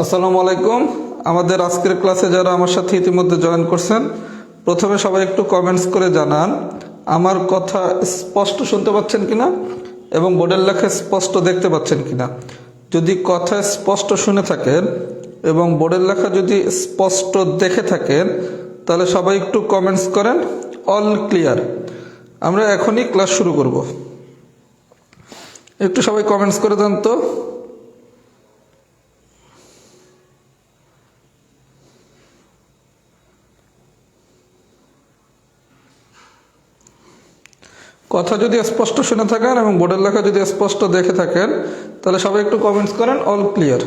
আসসালামু আলাইকুম। আমাদের আজকের ক্লাসে যারা আমার সাথে ইতিমধ্যে জয়েন করছেন, প্রথমে সবাই একটু কমেন্টস করে জানান আমার কথা স্পষ্ট শুনতে পাচ্ছেন কিনা এবং বোর্ডের লেখা স্পষ্ট দেখতে পাচ্ছেন কিনা। যদি কথা স্পষ্ট শুনে থাকেন এবং বোর্ডের লেখা যদি স্পষ্ট দেখে থাকেন, তাহলে সবাই একটু কমেন্টস করেন অল ক্লিয়ার। আমরা এখনই ক্লাস শুরু করব। একটু সবাই কমেন্টস করে দেন তো। কথা যদি স্পষ্ট শুনে থাকেন এবং বোর্ডের লেখা যদি স্পষ্ট দেখে থাকেন, তাহলে সবাই একটু কমেন্টস করেন অল ক্লিয়ার।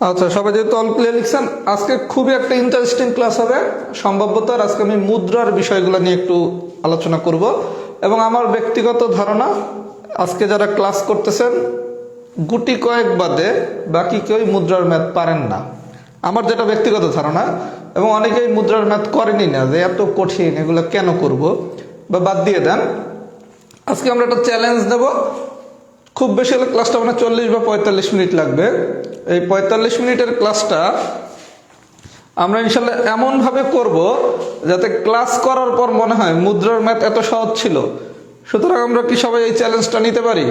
আচ্ছা, সবাই যেহেতু অল ক্লিয়ার লিখছেন, আজকে খুবই একটা ইন্টারেস্টিং ক্লাস হবে সম্ভবত। আজকে আমি মুদ্রার বিষয়গুলো নিয়ে একটু আলোচনা করব এবং আমার ব্যক্তিগত ধারণা, আজকে যারা ক্লাস করতেছেন গুটি কয়েক বাদে বাকি কেউই মুদ্রার ম্যাথ পারেন না, আমার যেটা ব্যক্তিগত ধারণা। এবং অনেকেই মুদ্রার ম্যাথ করেনি না, যে এত কঠিন, এগুলো কেন করব, বা বাদ দিয়ে দেন। আজকে আমরা একটা চ্যালেঞ্জ দেব। খুব বেশি হলে ক্লাসটা মানে 40 বা 45 মিনিট লাগবে। এই 45 মিনিটের ক্লাসটা আমরা ইনশাল্লাহ এমনভাবে করব যাতে ক্লাস করার পর মনে হয় মুদ্রার ম্যাথ এত সহজ ছিল। সুতরাং আমরা কি সবাই এই চ্যালেঞ্জটা নিতে পারি?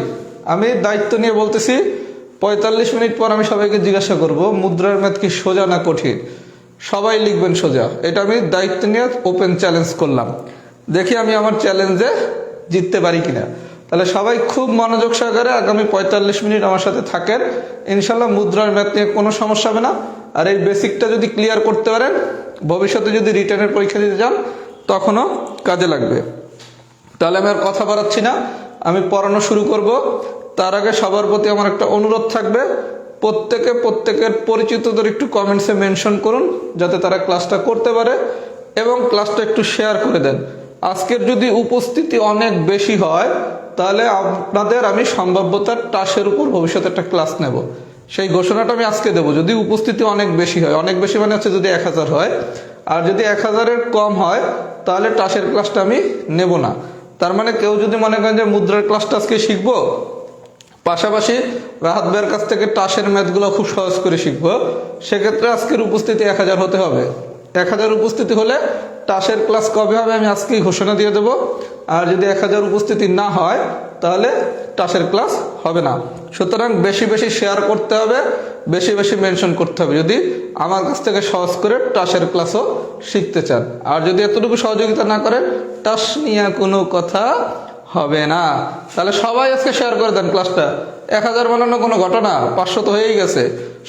আমি দায়িত্ব নিয়ে বলতেছি, 45 মিনিট পর আমি সবাইকে জিজ্ঞাসা করব মুদ্রার ম্যাথ কি সোজা না কঠিন। সবাই লিখবেন সোজা। এটা আমি দায়িত্ব নিয়ে ওপেন চ্যালেঞ্জ করলাম। দেখি আমি আমার চ্যালেঞ্জে জিততে পারি কিনা। তাহলে সবাই খুব মনোযোগ সহকারে আগামী 45 মিনিট আমার সাথে থাকেন। ইনশাল্লাহ মুদ্রার ম্যাথ নিয়ে কোনো সমস্যা হবে না। আর এই বেসিকটা যদি ক্লিয়ার করতে পারেন, ভবিষ্যতে যদি রিটেনের পরীক্ষা দিতে যান তখনও কাজে লাগবে। তাহলে আমি আর কথা বাড়াচ্ছি না, আমি পড়ানো শুরু করব। তার আগে সবার প্রতি আমার একটা অনুরোধ থাকবে, প্রত্যেকের পরিচিতদের একটু কমেন্টসে মেনশন করুন যাতে তারা ক্লাসটা করতে পারে, এবং ক্লাসটা একটু শেয়ার করে দেন। আজকের যদি উপস্থিতি অনেক বেশি হয়, তাহলে আপনাদের আমি সম্ভাব্যতার টাসের উপর ভবিষ্যতে একটা ক্লাস নেব। সেই ঘোষণাটা আমি আজকে দেবো। যদি উপস্থিতি অনেক বেশি হয়, অনেক বেশি মানে হচ্ছে যদি 1000 হয়, আর যদি 1000-এর কম হয় তাহলে টাসের ক্লাসটা আমি নেব না। তার মানে কেউ যদি মনে করেন যে মুদ্রার ক্লাসটা আজকে শিখবো, পাশাপাশি রাহাত ভাইয়ের কাছ থেকে টাসের ম্যাথগুলো খুব সহজ করে শিখবো, সেক্ষেত্রে আজকের উপস্থিতি 1000 হতে হবে। 1000 উপস্থিতি হলে টাসের ক্লাস কবে হবে আমি আজকেই ঘোষণা দিয়ে দেবো। আর যদি 1000 উপস্থিতি না হয় তাহলে টাসের ক্লাস হবে না। সুতরাং বেশি বেশি শেয়ার করতে হবে, বেশি বেশি মেনশন করতে হবে যদি আমার কাছ থেকে সহজ করে টাসের ক্লাসও শিখতে চান। আর যদি এতটুকু সহযোগিতা না করেন, টাস নিয়ে কোনো কথা হবে না। তাহলে সবাই আজকে শেয়ার করে দেন ক্লাসটা। 1000 বানানো কোনো ঘটনা, 500 তো হয়েই গেছে।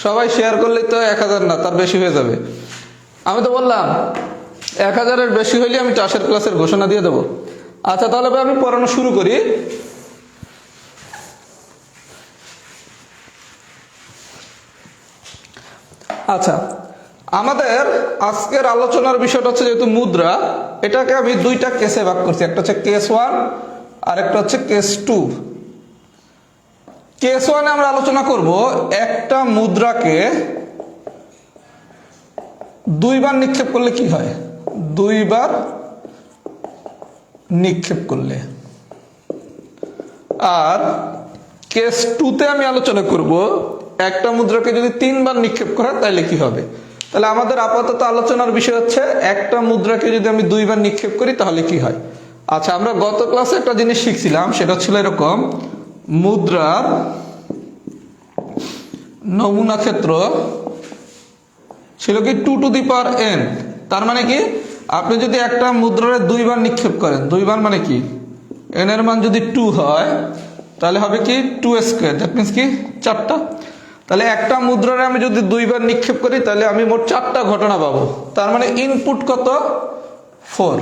সবাই শেয়ার করলেই তো 1000 না, তার বেশি হয়ে যাবে। আমি তো বললাম 1000-এর বেশি হইলে আমি টাসের ক্লাসের ঘোষণা দিয়ে দেবো। আচ্ছা, তাহলে আমি পড়ানো শুরু করি। আচ্ছা, আমাদের আজকের আলোচনার বিষয়টা হচ্ছে যেহেতু মুদ্রা, এটাকে আমি দুইটা কেসে ভাগ করছি। একটা হচ্ছে কেস 1 আর একটা হচ্ছে কেস 2। কেস 1-এ আমরা আলোচনা করব একটা মুদ্রাকে 2 বার নিক্ষেপ করলে কি হয়। 2 বার নিক্ষেপ করলে। আর কেস 2-তে আমি আলোচনা করব একটা মুদ্রাকে যদি 3 বার নিক্ষেপ করা তাহলে কি হবে। তাহলে আমাদের আপাতত আলোচনার বিষয় হচ্ছে একটা মুদ্রাকে যদি আমি 2 বার নিক্ষেপ করি তাহলে কি হয়। আচ্ছা, আমরা গত ক্লাসে একটা জিনিস শিখছিলাম, সেটা ছিল এরকম: মুদ্রার নমুনা ক্ষেত্র ছিল কি 2 টু দি পাওয়ার n। তার মানে কি, আপনি যদি একটা মুদ্রারে 2 বার নিক্ষেপ করেন, 2 বার মানে কি, n এর মান যদি 2 হয় তাহলে হবে কি 2 স্কয়ার, দ্যাট মিনস কি 4টা। তাহলে একটা মুদ্রারে আমি যদি 2 বার নিক্ষেপ করি তাহলে আমি মোট 4টা ঘটনা পাবো। তার মানে ইনপুট কত? 4।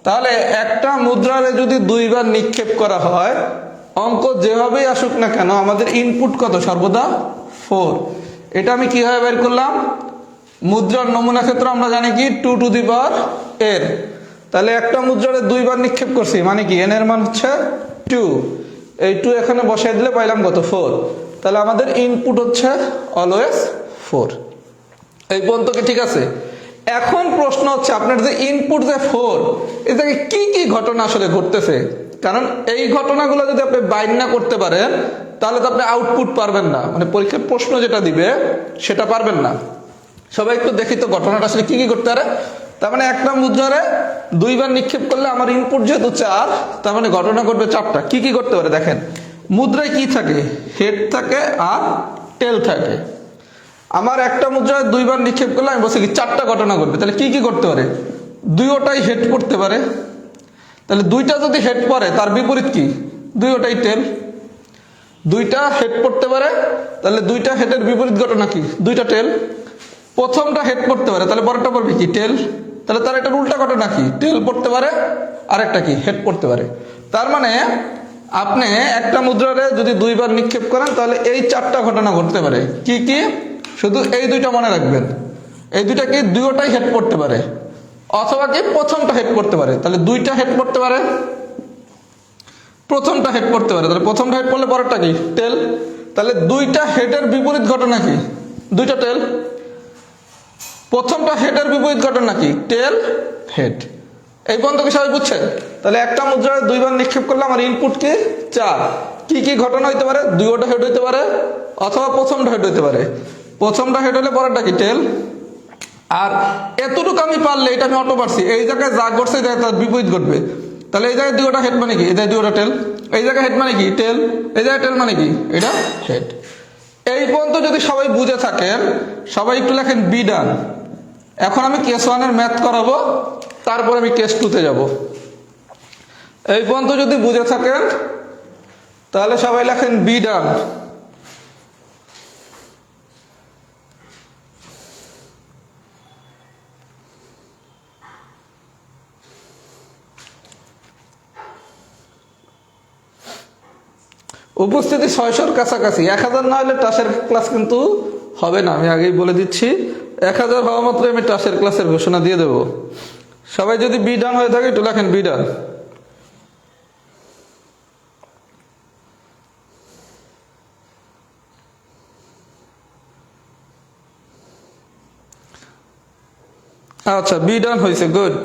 তাহলে একটা মুদ্রারে যদি 2 বার নিক্ষেপ করা হয় অঙ্ক যেভাবেই আসুক না কেন আমাদের ইনপুট কত সর্বদা 4। এটা আমি কিভাবে বের করলাম? মুদ্রার নমুনা ক্ষেত্র আমরা জানি কি 2 টু দি পাওয়ার n। তাহলে একটা মুদ্রারে 2 বার নিক্ষেপ করছি, মানে কি n এর মান হচ্ছে 2। এই 2 এখানে বসাই দিলে পাইলাম কত 4। তাহলে আমাদের ইনপুট হচ্ছে অলওয়েজ 4। এই পর্যন্ত কি ঠিক আছে? এখন প্রশ্ন হচ্ছে আপনার যে ইনপুট যে 4, এতে কি কি ঘটনা আসলে ঘটতেছে। কারণ এই ঘটনাগুলো যদি আপনি বাইর না করতে পারেন তাহলে তো আপনি আউটপুট পারবেন না, মানে পরীক্ষার প্রশ্ন যেটা দিবে সেটা পারবেন না। সবাই একটু দেখি তো ঘটনাটা আসলে কি কি করতে পারে। তার মানে একটা মুদ্রারে 2 বার নিক্ষেপ করলে আমার ইনপুট যেহেতু 4, তার মানে ঘটনা ঘটবে 4টা। কি কি করতে পারে দেখেন, মুদ্রায় কি থাকে? হেড থাকে আর টেল থাকে। আমার একটা মুদ্রায় 2 বার নিক্ষেপ করলে আমি বলছি কি 4টা ঘটনা ঘটবে। তাহলে কি কি করতে পারে? দুইটাই হেড পড়তে পারে। তাহলে 2টা যদি হেড পড়ে তার বিপরীত কি? দুইটাই টেল। 2টা হেড পড়তে পারে, তাহলে 2টা হেডের বিপরীত ঘটনা কি? 2টা টেল। প্রথমটা হেড পড়তে পারে, তাহলে পরেরটা পড়বে কি? টেল। তাহলে তার একটা উল্টা ঘটনা কি? টেল পড়তে পারে, আর একটা কি? হেড পড়তে পারে। তার মানে আপনি একটা মুদ্রারে যদি 2 বার নিক্ষেপ করেন তাহলে এই 4টা ঘটনা ঘটতে পারে। কি কি? শুধু এই 2টা মনে রাখবেন। এই 2টা কি? দুইটাই হেড পড়তে পারে, অথবা কি প্রথমটা হেড পড়তে পারে। তাহলে 2টা হেড পড়তে পারে, প্রথমটা হেড পড়তে পারে। তাহলে প্রথমটা হেড পড়লে পরেরটা কি? টেল। তাহলে 2টা হেডের বিপরীত ঘটনা কি? 2টা টেল। প্রথমটা হেডের বিপরীত ঘটনা কি? টেল হেড। এই পর্যন্ত কি সবাই বুঝছেন? তাহলে একটা মুদ্রায় 2 বার নিক্ষেপ করলে আমার ইনপুট কি? 4। কি কি ঘটনা হইতে পারে? 2টা হেড হইতে পারে, অথবা প্রথমটা হেড হইতে পারে। প্রথমটা হেড হলে পরেরটা কি? টেল। আর এতটুকু আমি পারলে এটা আমি অটো পারছি, এই জায়গায় যা ঘটছে তার বিপরীত ঘটবে। তাহলে এই জায়গায় 2টা হেড মানে কি? এই জায়গায় 2টা টেল। এই জায়গায় হেড মানে কি? টেল। এই জায়গায় টেল মানে কি? এটা হেড। এই পর্যন্ত যদি সবাই বুঝে থাকেন, সবাই একটু লেখেন বি ডান। এখন আমি কেস 1 এর ম্যাথ করাবো, তারপর আমি কেস 2 তে যাব। এই পর্যন্ত যদি বুঝে থাকেন তাহলে সবাই লেখেন বি ডান। উপস্থিতি 600-র কাছাকাছি। 1000 না হলে টাসের ক্লাস কিন্তু হবে না, আমি আগেই বলে দিচ্ছি। 1000 হওয়া মাত্র আমি টাসের ক্লাসের ঘোষণা দিয়ে দেব। সবাই যদি বি ডান হয়ে থাকে একটু লেখেন বি ডান। আচ্ছা, বি ডান হয়েছে, গুড।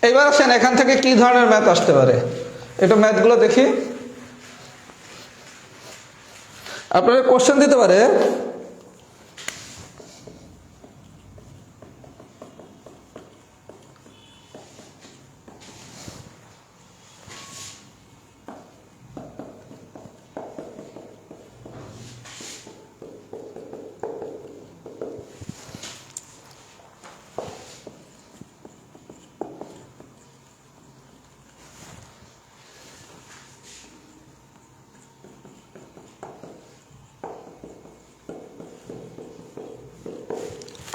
এবার আসেন এখান থেকে কি ধরনের ম্যাথ আসতে পারে, এটা ম্যাথগুলো দেখি। আপনারা কোশ্চেন দিতে পারে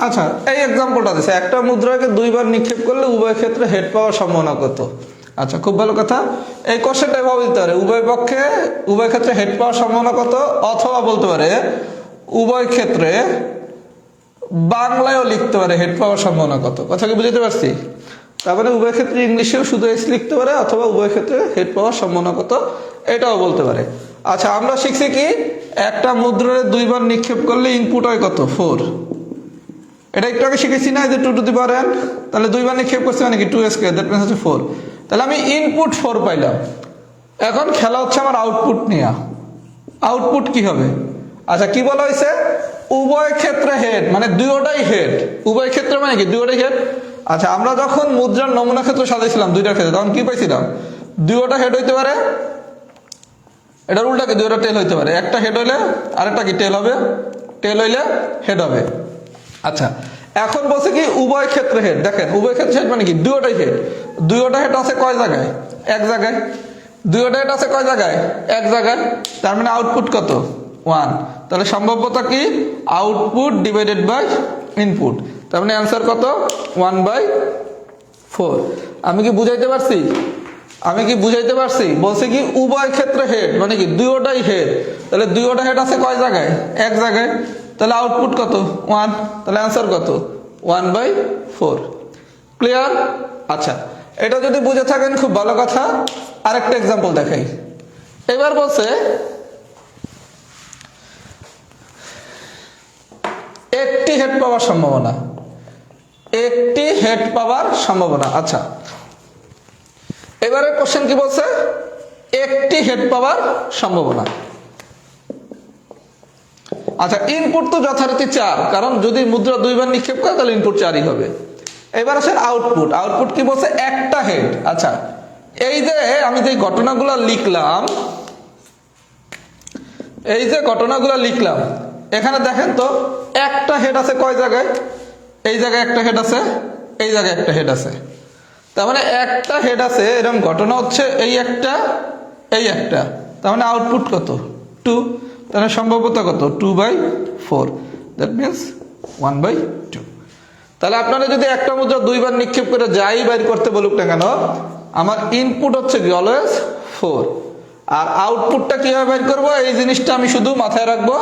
আচ্ছা, এই এক্সাম্পলটা দিছে, একটা মুদ্রাকে 2 বার নিক্ষেপ করলে উভয় ক্ষেত্রে হেড পাওয়ার সম্ভাবনা কত? আচ্ছা, খুব ভালো কথা। এই কোশ্চেনটা এভাবে দিতে পারে, উভয় ক্ষেত্রে হেড পাওয়ার সম্ভাবনা কত, অথবা বলতে পারে উভয় ক্ষেত্রে, বাংলায়ও লিখতে পারে হেড পাওয়ার সম্ভাবনা কত। কথা কি বুঝতে পারছি? তারপরে উভয় ক্ষেত্রে ইংলিশেও শুধু এস লিখতে পারে, অথবা উভয় ক্ষেত্রে হেড পাওয়ার সম্ভাবনা কত এটাও বলতে পারে। আচ্ছা, আমরা শিখছি কি একটা মুদ্রারে 2 বার নিক্ষেপ করলে ইনপুট হয় কত? 4। এটা একটু আগে শিখেছি না, যে 2 টু দি পাওয়ার n। তাহলে 2 বার নিক্ষেপ করছি মানে কি 2 স্কয়ার, দ্যাট মিন্স হচ্ছে 4। তাহলে আমি ইনপুট 4 পাইলাম। এখন খেলা হচ্ছে আমার আউটপুট নিয়ে। আউটপুট কি হবে? আচ্ছা, কি বলা হয়েছে? উভয় ক্ষেত্রে হেড, মানে দুইটাই হেড। উভয় ক্ষেত্রে মানে কি? দুইটাই হেড। আচ্ছা, আমরা যখন মুদ্রার নমুনা ক্ষেত্র সাজাইছিলাম 2টার ক্ষেত্রে, তখন কি পাইছিলাম? 2টা হেড হইতে পারে, এটার উল্টাকে 2টা টেল হইতে পারে। একটা হেড হইলে আরেকটা কি? টেল হবে। টেল হইলে হেড হবে। আচ্ছা, এখন বলছে কি উভয় ক্ষেত্রে হেড। দেখেন উভয় ক্ষেত্রে হেড মানে কি? 2টাই হেড। 2টা হেড আছে কয় জায়গায়? এক জায়গায়। 2টা হেড আছে কয় জায়গায়? এক জায়গায়। তার মানে আউটপুট কত? 1। তাহলে সম্ভাব্যতা কি? Output divided by input. তার মানে অ্যান্সার কত? 1/4। আমি কি বুঝাইতে পারছি? বলছে কি উভয় ক্ষেত্রে হেড, মানে কি দুইটাই হেড। তাহলে দুইটা হেড আছে কয় জায়গায়? এক জায়গায়। তাহলে আউটপুট কত? 1। তাহলে অ্যান্সার কত? 1/4। ক্লিয়ার? আচ্ছা, এটা যদি বুঝে থাকেন খুব ভালো কথা। আরেকটা এক্সাম্পল দেখাই। এবার বলছে একটি হেড পাওয়ার সম্ভাবনা, আচ্ছা, এবারে কোশ্চেন কি বলছে? একটি হেড পাওয়ার সম্ভাবনা। আচ্ছা, ইনপুট তো যথারীতি 4, কারণ যদি মুদ্রা দুইবার নিক্ষেপ করে তাহলে ইনপুট 4ই হবে। এবার আসে আউটপুট কি বলছে? একটা হেড। আচ্ছা, এই যে আমি যে ঘটনাগুলো লিখলাম, এখানে দেখেন তো একটা হেড আছে কয় জায়গায়? এই জায়গায় একটা হেড আছে, এই জায়গায় একটা হেড আছে। তার মানে একটা হেড আছে, এরকম ঘটনা হচ্ছে এই একটা। তার মানে আউটপুট কত? 2। তাহলে সম্ভাব্যতা কত? 2/4। That means 1/2। তাহলে আপনারা যদি একটা মুদ্রা দুইবার নিক্ষেপ করে যাই বাইর করতে বলুক না কেন, আমার ইনপুট হচ্ছে কি অলওয়েজ 4, আর আউটপুটটা কিভাবে বের করবো এই জিনিসটা আমি শুধু মাথায় রাখবো।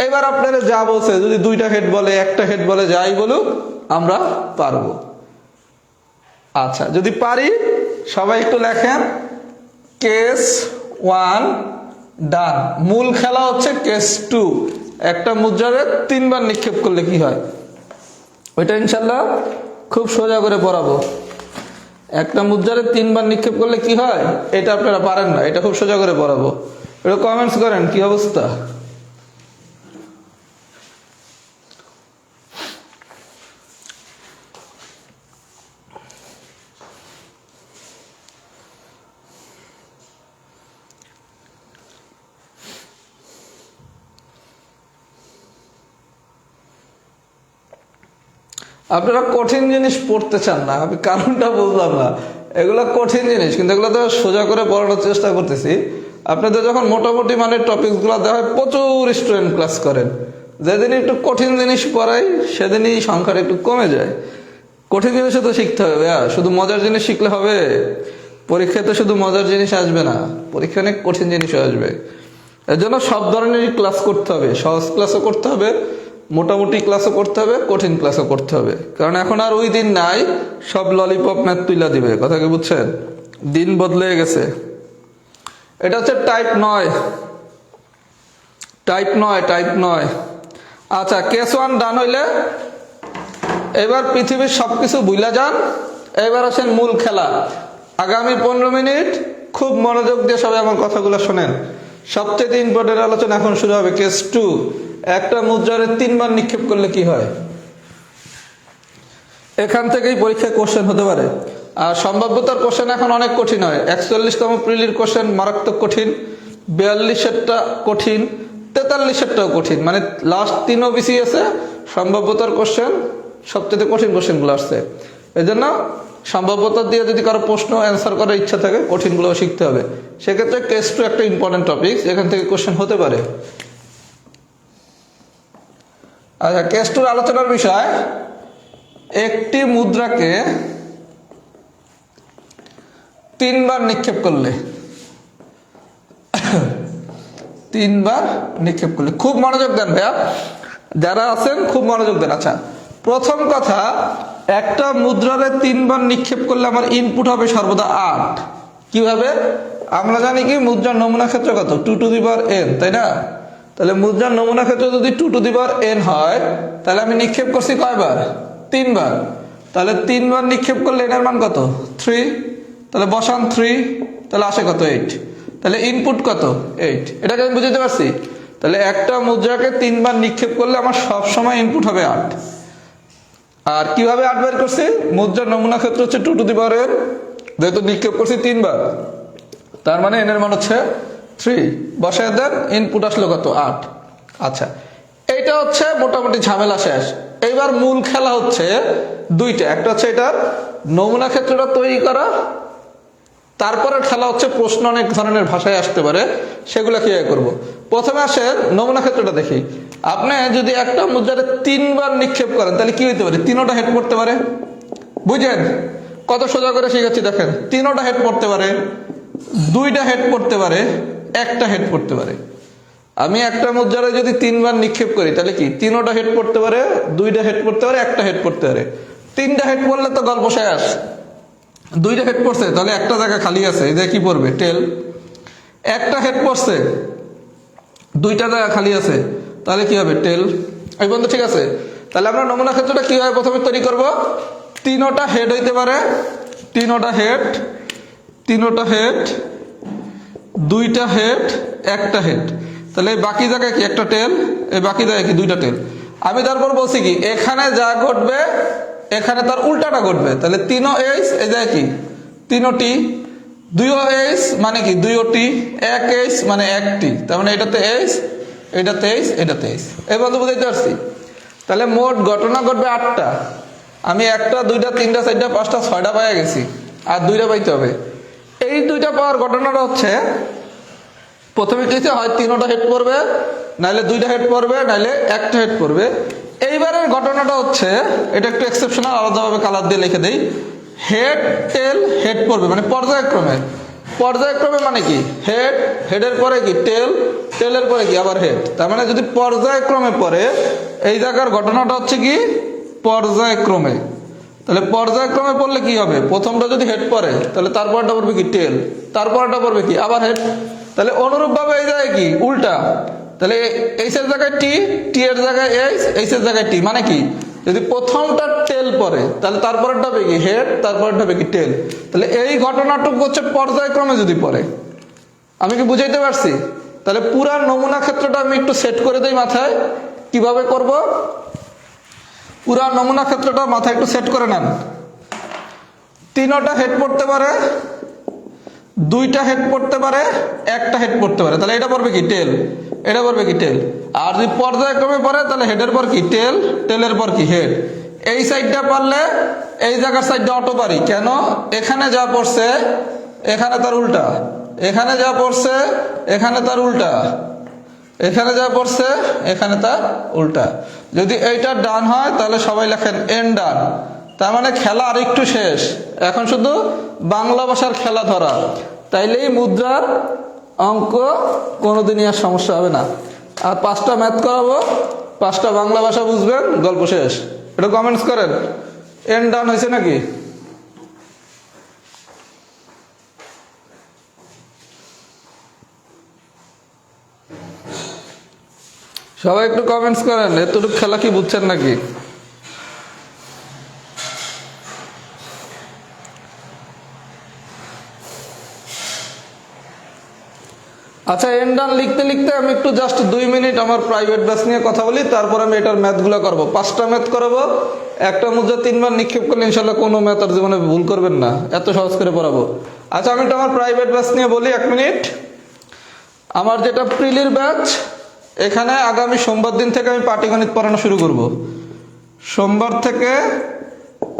এবার আপনারা যা বলছে, যদি দুইটা হেড বলে, একটা হেড বলে, যাই বলুক আমরা পারবো। আচ্ছা, যদি পারি সবাই একটু লেখেন। কেস 1 ডান। মূল খেলা হচ্ছে কেস 2। একটা মুদ্রারে 3 বার নিক্ষেপ করলে কি হয়, ওইটা ইনশাল্লাহ খুব সোজা করে পড়াবো। একটা মুদ্রারে 3 বার নিক্ষেপ করলে কি হয়, এটা আপনারা পারেন না, এটা খুব সোজা করে পড়াবো। এটা কমেন্টস করেন কি অবস্থা। আপনারা কঠিন জিনিস পড়তে চান না, আমি কারণটা বুঝলাম না। এগুলো কঠিন জিনিস, কিন্তু এগুলো তো সোজা করে পড়ানোর চেষ্টা করতেছি। আপনাদের যখন মোটামুটি মানের টপিকসগুলো দেওয়া হয়, প্রচুর স্টুডেন্ট ক্লাস করেন। যেদিন একটু কঠিন জিনিস পড়াই সেদিনই সংখ্যাটা একটু কমে যায়। কঠিন জিনিসও তো শিখতে হবে ভাইয়া, শুধু মজার জিনিস শিখলে হবে? পরীক্ষায় তো শুধু মজার জিনিস আসবে না, পরীক্ষায় অনেক কঠিন জিনিসও আসবে। এর জন্য সব ধরনেরই ক্লাস করতে হবে, সহজ ক্লাসও করতে হবে, মোটামুটি ক্লাসও করতে হবে, কঠিন ক্লাসও করতে হবে। কারণ এখন আর ওই দিন নাই সব ললিপপ ম্যাথ তুইলা দিবে, কথা কি বুঝছেন? দিন বদলে গেছে। এটা হচ্ছে টাইপ 9। আচ্ছা, কেস 1 ডান হইলে এবার পৃথিবীর সবকিছু ভুলা যান। এবার আসেন মূল খেলা। আগামী 15 মিনিট খুব মনোযোগ দিয়ে সবাই আমার কথাগুলো শোনেন। সবচেয়ে ইম্পর্টেন্ট আলোচনা এখন শুরু হবে। কেস 2, একটা মুদ্রারে 3 বার নিক্ষেপ করলে কি হয়। এখান থেকেই পরীক্ষায় কোশ্চেন হতে পারে। আর সম্ভাব্যতার কোশ্চেন এখন অনেক কঠিন হয়। 41তম প্রিলির কোশ্চেন মারাত্মক কঠিন, 42-এরটা কঠিন, 43-এরটাও কঠিন। মানে লাস্ট 3 ওবিসি আছে, সম্ভাব্যতার কোশ্চেন সবচেয়ে কঠিন কোশ্চেনগুলো আসছে। এই জন্য সম্ভাব্যতা দিয়ে যদি কারো প্রশ্ন অ্যান্সার করার ইচ্ছা থাকে, কঠিনগুলো শিখতে হবে। সেক্ষেত্রে কেস 2 একটা ইম্পর্টেন্ট টপিক, এখান থেকে কোশ্চেন হতে পারে। আচ্ছা, কেস 2 আলোচনার বিষয়, একটি মুদ্রাকে 3 বার নিক্ষেপ করলে, 3 বার নিক্ষেপ করলে, খুব মনোযোগ দেন ভাইয়া, যারা আছেন খুব মনোযোগ দেন। আচ্ছা, প্রথম কথা, একটা মুদ্রারে 3 বার নিক্ষেপ করলে আমার ইনপুট হবে সর্বদা 8। কিভাবে? আমরা জানি কি মুদ্রার নমুনা ক্ষেত্র কত? 2 টু দি পাওয়ার n, তাই না? তাহলে মুদ্রার নমুনা ক্ষেত্র যদি 2 টু দি পাওয়ার n হয়, তাহলে আমি নিক্ষেপ করছি কয়বার? 3 বার। তাহলে 3 বার নিক্ষেপ করলে এটার মান কত? 3। তাহলে বসান 3, তাহলে আসে কত? 8। তাহলে ইনপুট কত? 8। এটাকে আমি বুঝতে পারছি। তাহলে একটা মুদ্রাকে 3 বার নিক্ষেপ করলে আমার সবসময় ইনপুট হবে 8। আর কিভাবে 8 বের করছি? মুদ্রার নমুনা ক্ষেত্র হচ্ছে 2 টু দি পাওয়ার n, যেহেতু নিক্ষেপ করছি 3 বার, তার মানে n এর মান হচ্ছে 3। বসায় দেন, ইনপুট আসলো কত? 8। আচ্ছা, এইটা হচ্ছে মোটামুটি ঝামেলা শেষ। এইবার মূল খেলা হচ্ছে দুইটা। একটা হচ্ছে এটার নমুনা ক্ষেত্রটা তৈরি করা, তারপরে খেলা হচ্ছে প্রশ্ন অনেক ধরনের ভাষায় আসতে পারে, সেগুলো কিভাবে করব। প্রথমে আসেন নমুনা ক্ষেত্রটা দেখি। আপনি যদি একটা মুদ্রারে 3 বার নিক্ষেপ করেন তাহলে কি হইতে পারে? 3টা হেড পড়তে পারে, বুঝেন? কত সোজা করে শিখাচ্ছি দেখেন, 3টা হেড পড়তে পারে, 2টা হেড পড়তে পারে, 1টা হেড পড়তে পারে। আমি একটা মুদ্রারে যদি 3বার নিক্ষেপ করি তাহলে কি 3টা হেড পড়তে পারে, 2টা হেড পড়তে পারে, 1টা হেড পড়তে পারে। 3টা হেড পড়লে তো গল্প শেষ। 2টা হেড পড়ছে তাহলে একটা জায়গা খালি আছে, এই যে কি পড়বে টেল। 1টা হেড পড়ছে, 2টা জায়গা খালি আছে, তাহলে কি হবে টেল। এই বন্ধু ঠিক আছে? তাহলে আমরা নমুনা ক্ষেত্রটা কিভাবে প্রথমে তৈরি করব? 3টা হেড হইতে পারে, 3টা হেড, 3টা হেড, 2টা হেড, 1টা হেড। তাহলে এই বাকি জায়গায় কি একটা টেল, এই বাকি জায়গায় কি 2টা টেল। আমি তারপর বলছি কি এখানে যা ঘটবে এখানে তার উল্টাটা ঘটবে। তাহলে 3ও এইচ, এই জায়গায় কি 3ও টি, 2ও এইচ মানে কি 2ও টি, 1 এইচ মানে 1টি। তার মানে এটাতে এইচ, এটাতে এইচ, এটাতে এইচ। এই বন্ধু বুঝাইতে পারছি? তাহলে মোট ঘটনা ঘটবে 8টা। আমি 1টা 2টা 3টা 4টা 5টা 6টা পাইয়া গেছি, আর 2টা পাইতে হবে। এই 2টা পাওয়ার ঘটনাটা হচ্ছে প্রথমে কি হয় 3টা হেড পড়বে, নাইলে 2টা হেড পড়বে, নাইলে 1টা হেড পড়বে। এইবারের ঘটনাটা হচ্ছে এটা একটু এক্সেপশনাল, আলাদাভাবে কালার দিয়ে লিখে দেই। হেড টেল হেড পড়বে মানে পর্যায়ক্রমে। পর্যায়ক্রমে মানে কি হেড, হেডের পরে কি টেল, টেলের পরে কি আবার হেড। তার মানে যদি পর্যায়ক্রমে পড়ে, এই জায়গার ঘটনাটা হচ্ছে কি পর্যায়ক্রমে। তাহলে পর্যায়ক্রমে পড়লে কি হবে, প্রথমটা যদি হেড পড়ে তাহলে তারপরটা পড়বে কি টেল, তারপরটা পড়বে কি আবার হেড। তাহলে অনুরূপভাবে এই জায়গায় কি উল্টা। তাহলে এইচ এর জায়গায় টি, টি এর জায়গায় এইচ, এইচ এর জায়গায় টি। মানে কি যদি প্রথমটা টেল পড়ে তাহলে তারপরটা হবে কি হেড, তারপরটা হবে কি টেল। তাহলে এই ঘটনাটুকু হচ্ছে পর্যায়ক্রমে যদি পড়ে। আমি কি বুঝাইতে পারছি? তাহলে পুরা নমুনা ক্ষেত্রটা আমি একটু সেট করে দেই মাথায়, কিভাবে করব। পুরা নমুনা ক্ষেত্রটা মাথায় একটু সেট করে নেন। 3টা হেড পড়তে পারে, 2টা হেড পড়তে পারে, 1টা হেড পড়তে পারে। তাহলে এটা পড়বে কি টেল, এটা পড়বে কি টেল। আর যদি পর্যায়ক্রমে পড়ে তাহলে হেডের পর কি টেল, টেলের পর কি হেড। এই সাইডটা পারলে এই জায়গার সাইডটা অটো পারি, কেন এখানে যা পড়ছে এখানে তার উল্টা, এখানে যা পড়ছে এখানে তার উল্টা, এখানে যা পড়ছে এখানে তার উল্টা। যদি এইটা ডান হয় তাহলে সবাই লেখেন এন ডান। তার মানে খেলা আর একটু শেষ, এখন শুধু বাংলা ভাষার খেলা ধরা। তাইলেই মুদ্রার অঙ্ক কোনোদিনই আর সমস্যা হবে না। আর 5টা ম্যাথ করাবো, 5টা বাংলা ভাষা বুঝবেন, গল্প শেষ। এটা কমেন্টস করেন এন ডান হয়েছে নাকি। সবাই একটু কমেন্টস করেন এতটুকু খেলা কি বুঝছেন নাকি। আচ্ছা, এন্ডান লিখতে লিখতে আমি একটু জাস্ট 2 মিনিট আমার প্রাইভেট ব্যাচ নিয়ে কথা বলি, তারপর আমি এটার ম্যাথগুলো করবো। 5টা ম্যাথ করাবো, একটা মুদ্রা 3বার নিক্ষেপ করলে ইনশাল্লাহ কোনো ম্যাথ আর জীবনে ভুল করবেন না, এত সহজ করে পড়াবো। আচ্ছা, আমি একটু আমার প্রাইভেট ব্যাচ নিয়ে বলি 1 মিনিট। আমার যেটা প্রিলির ব্যাচ, এখানে আগামী সোমবার দিন থেকে আমি পাটিগণিত পড়ানো শুরু করব। সোমবার থেকে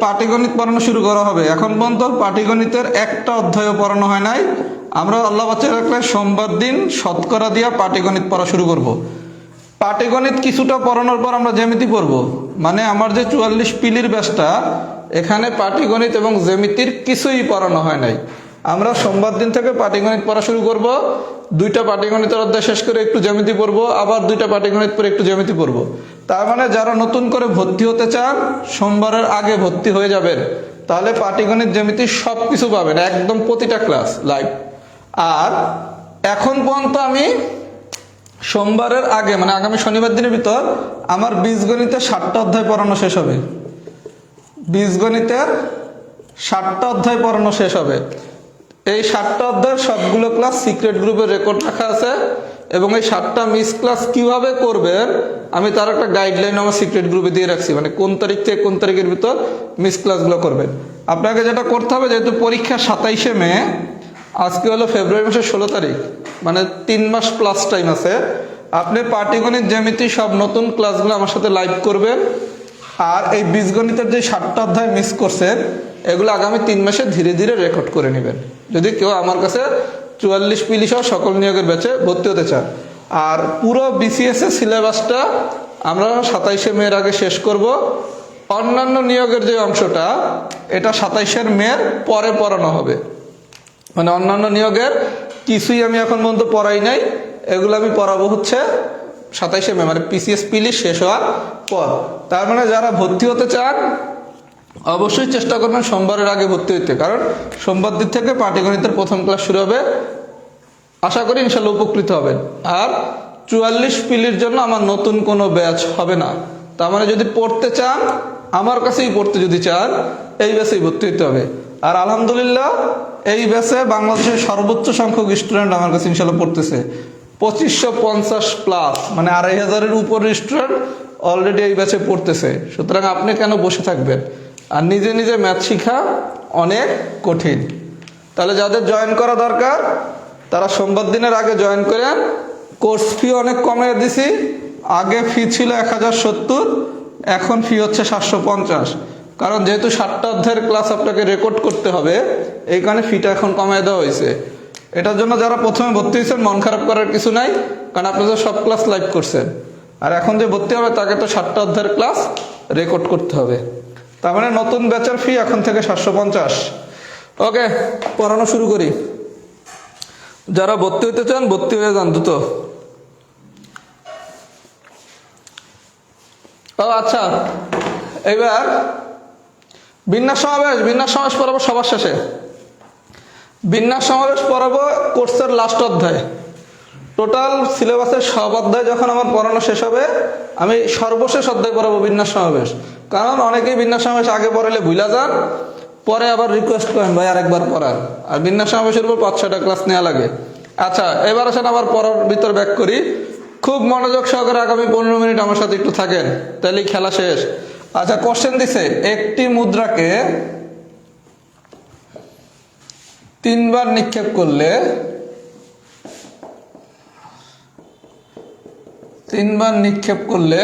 পাটিগণিত পড়ানো শুরু করা হবে। এখন পর্যন্ত পাটিগণিতের একটা অধ্যায়ও পড়ানো হয় নাই। আমরা আল্লাহ বাচ্চা রাখলে সোমবার দিন শতকরা দিয়া পাটিগণিত পড়া শুরু করব। পাটিগণিত কিছুটা পড়ানোর পর আমরা জ্যামিতি পড়ব। মানে আমার যে 44 পিলির ব্যাচটা, এখানে পাটিগণিত এবং জ্যামিতির কিছুই পড়ানো হয় নাই। আমরা সোমবার দিন থেকে পাটিগণিত পড়া শুরু করব। 2টা পাটিগণিতের অধ্যায় শেষ করে একটু জ্যামিতি পড়বো, আবার 2টা পাটিগণিত পরে একটু জ্যামিতি পড়বো। তার মানে যারা নতুন করে ভর্তি হতে চান সোমবারের আগে ভর্তি হয়ে যাবেন, তাহলে পাটিগণিত জ্যামিতি সব কিছু পাবেন একদম প্রতিটা ক্লাস লাইভ। আর এখন পর্যন্ত আমি সোমবারের আগে মানে আগামী শনিবার দিনের ভিতর আমার বীজগণিতের 7টা অধ্যায় পড়ানো শেষ হবে। বীজগণিতের 7টা অধ্যায় পড়ানো শেষ হবে। এই 7টা অধ্যায়ের সবগুলো ক্লাস সিক্রেট গ্রুপে রেকর্ড রাখা আছে, এবং এই 7টা মিস ক্লাস কিভাবে করবেন আমি তার একটা গাইডলাইন আমার সিক্রেট গ্রুপে দিয়ে রাখছি। মানে কোন তারিখ থেকে কোন তারিখের ভিতর মিস ক্লাসগুলো করবেন। আপনাকে যেটা করতে হবে, যেহেতু পরীক্ষা 27শে মে, আজকে হলো ফেব্রুয়ারি মাসের 16 তারিখ, মানে 3 মাস প্লাস টাইম আছে। আপনি পাটিগণিত জ্যামিতি সব নতুন ক্লাসগুলো আমার সাথে লাইভ করবেন। আর এই বীজগণিতের যে 7টা অধ্যায় মিস করছেন এগুলো আগামী 3 মাসে ধীরে ধীরে রেকর্ড করে নেবেন, যদি কেউ আমার কাছে 44 পিলি সহ সকল নিয়োগের ব্যাচে ভর্তি হতে চান। আর পুরো বিসিএস এর সিলেবাসটা আমরা 27শে মের আগে শেষ করব। অন্যান্য নিয়োগের যে অংশটা এটা 27 মের পরে পড়ানো হবে। মানে অন্যান্য নিয়োগের কিছুই আমি এখন পর্যন্ত পড়াই নাই, এগুলো আমি পড়াবো হচ্ছে 27 মে, মানে পিসিএস প্রিলিজ শেষ হওয়ার পর। তার মানে যারা ভর্তি হতে চান অবশ্যই চেষ্টা করবেন সোমবারের আগে ভর্তি হইতে, কারণ সোমবার দিন থেকে পাটিগণিতের প্রথম ক্লাস শুরু হবে। আশা করি ইনশাল্লাহ উপকৃত হবেন। আর 44 পিলির জন্য আমার নতুন কোনো ব্যাচ হবে না। তার মানে যদি পড়তে চান, আমার কাছেই পড়তে যদি চান, এই ব্যাচেই ভর্তি হতে হবে। আর আলহামদুলিল্লাহ এই ব্যাচে বাংলাদেশের সর্বোচ্চ সংখ্যক স্টুডেন্ট আমার কাছে ইনশাল্লাহ পড়তেছে, 2550 প্লাস, মানে 2500-এর উপর স্টুডেন্ট অলরেডি এই ব্যাচে পড়তেছে। সুতরাং আপনি কেন বসে থাকবেন? আর নিজে নিজে ম্যাথ শিখা অনেক কঠিন। তাহলে যাদের জয়েন করা দরকার তারা সোমবার দিনের আগে জয়েন করেন। কোর্স ফি অনেক কমিয়ে দিছি, আগে ফি ছিল 1070, এখন ফি হচ্ছে 750। কারণ যেহেতু 7টা অধ্যায়ের ক্লাস আপনাকে রেকর্ড করতে হবে, এই কারণে ফিটা এখন কমিয়ে দেওয়া হয়েছে। এটার জন্য যারা প্রথমে ভর্তি হয়েছেন মন খারাপ করার কিছু নাই, কারণ আপনি তো সব ক্লাস লাইভ করছেন। আর এখন যে ভর্তি হবে তাকে তো 7টা অধ্যায়ের ক্লাস রেকর্ড করতে হবে। তার মানে নতুন ব্যাচের ফি এখন থেকে 750। ওকে, পড়ানো শুরু করি। যারা ভর্তি হতে চান ভর্তি হয়ে যান দ্রুত। ও আচ্ছা, এবার বিন্যাস সমাবেশ পড়াবো সবার শেষে। বিন্যাস সমাবেশ পড়াবো কোর্সের লাস্ট অধ্যায়। টোটাল সিলেবাসের সব অধ্যায় যখন আমার পড়ানো শেষ হবে, আমি সর্বশেষ অধ্যায় পড়াবো বিন্যাস সমাবেশ। কারণ অনেকেই বিন্যাস সমাবেশ আগে পড়ালে ভুলা যান, পরে আবার রিকোয়েস্ট করেন ভাই আরেকবার পড়ান। আর বিন্যাস সমাবেশের উপর 5-6টা ক্লাস নেওয়া লাগে। আচ্ছা, এবার আসেন আবার পড়ার ভিতর ব্যাক করি। খুব মনোযোগ সহকারে আগামী 15 মিনিট আমার সাথে একটু থাকেন, তাহলেই খেলা শেষ। আচ্ছা, কোশ্চেন দিছে, একটি মুদ্রাকে 3 বার নিক্ষেপ করলে 3 বার নিক্ষেপ করলে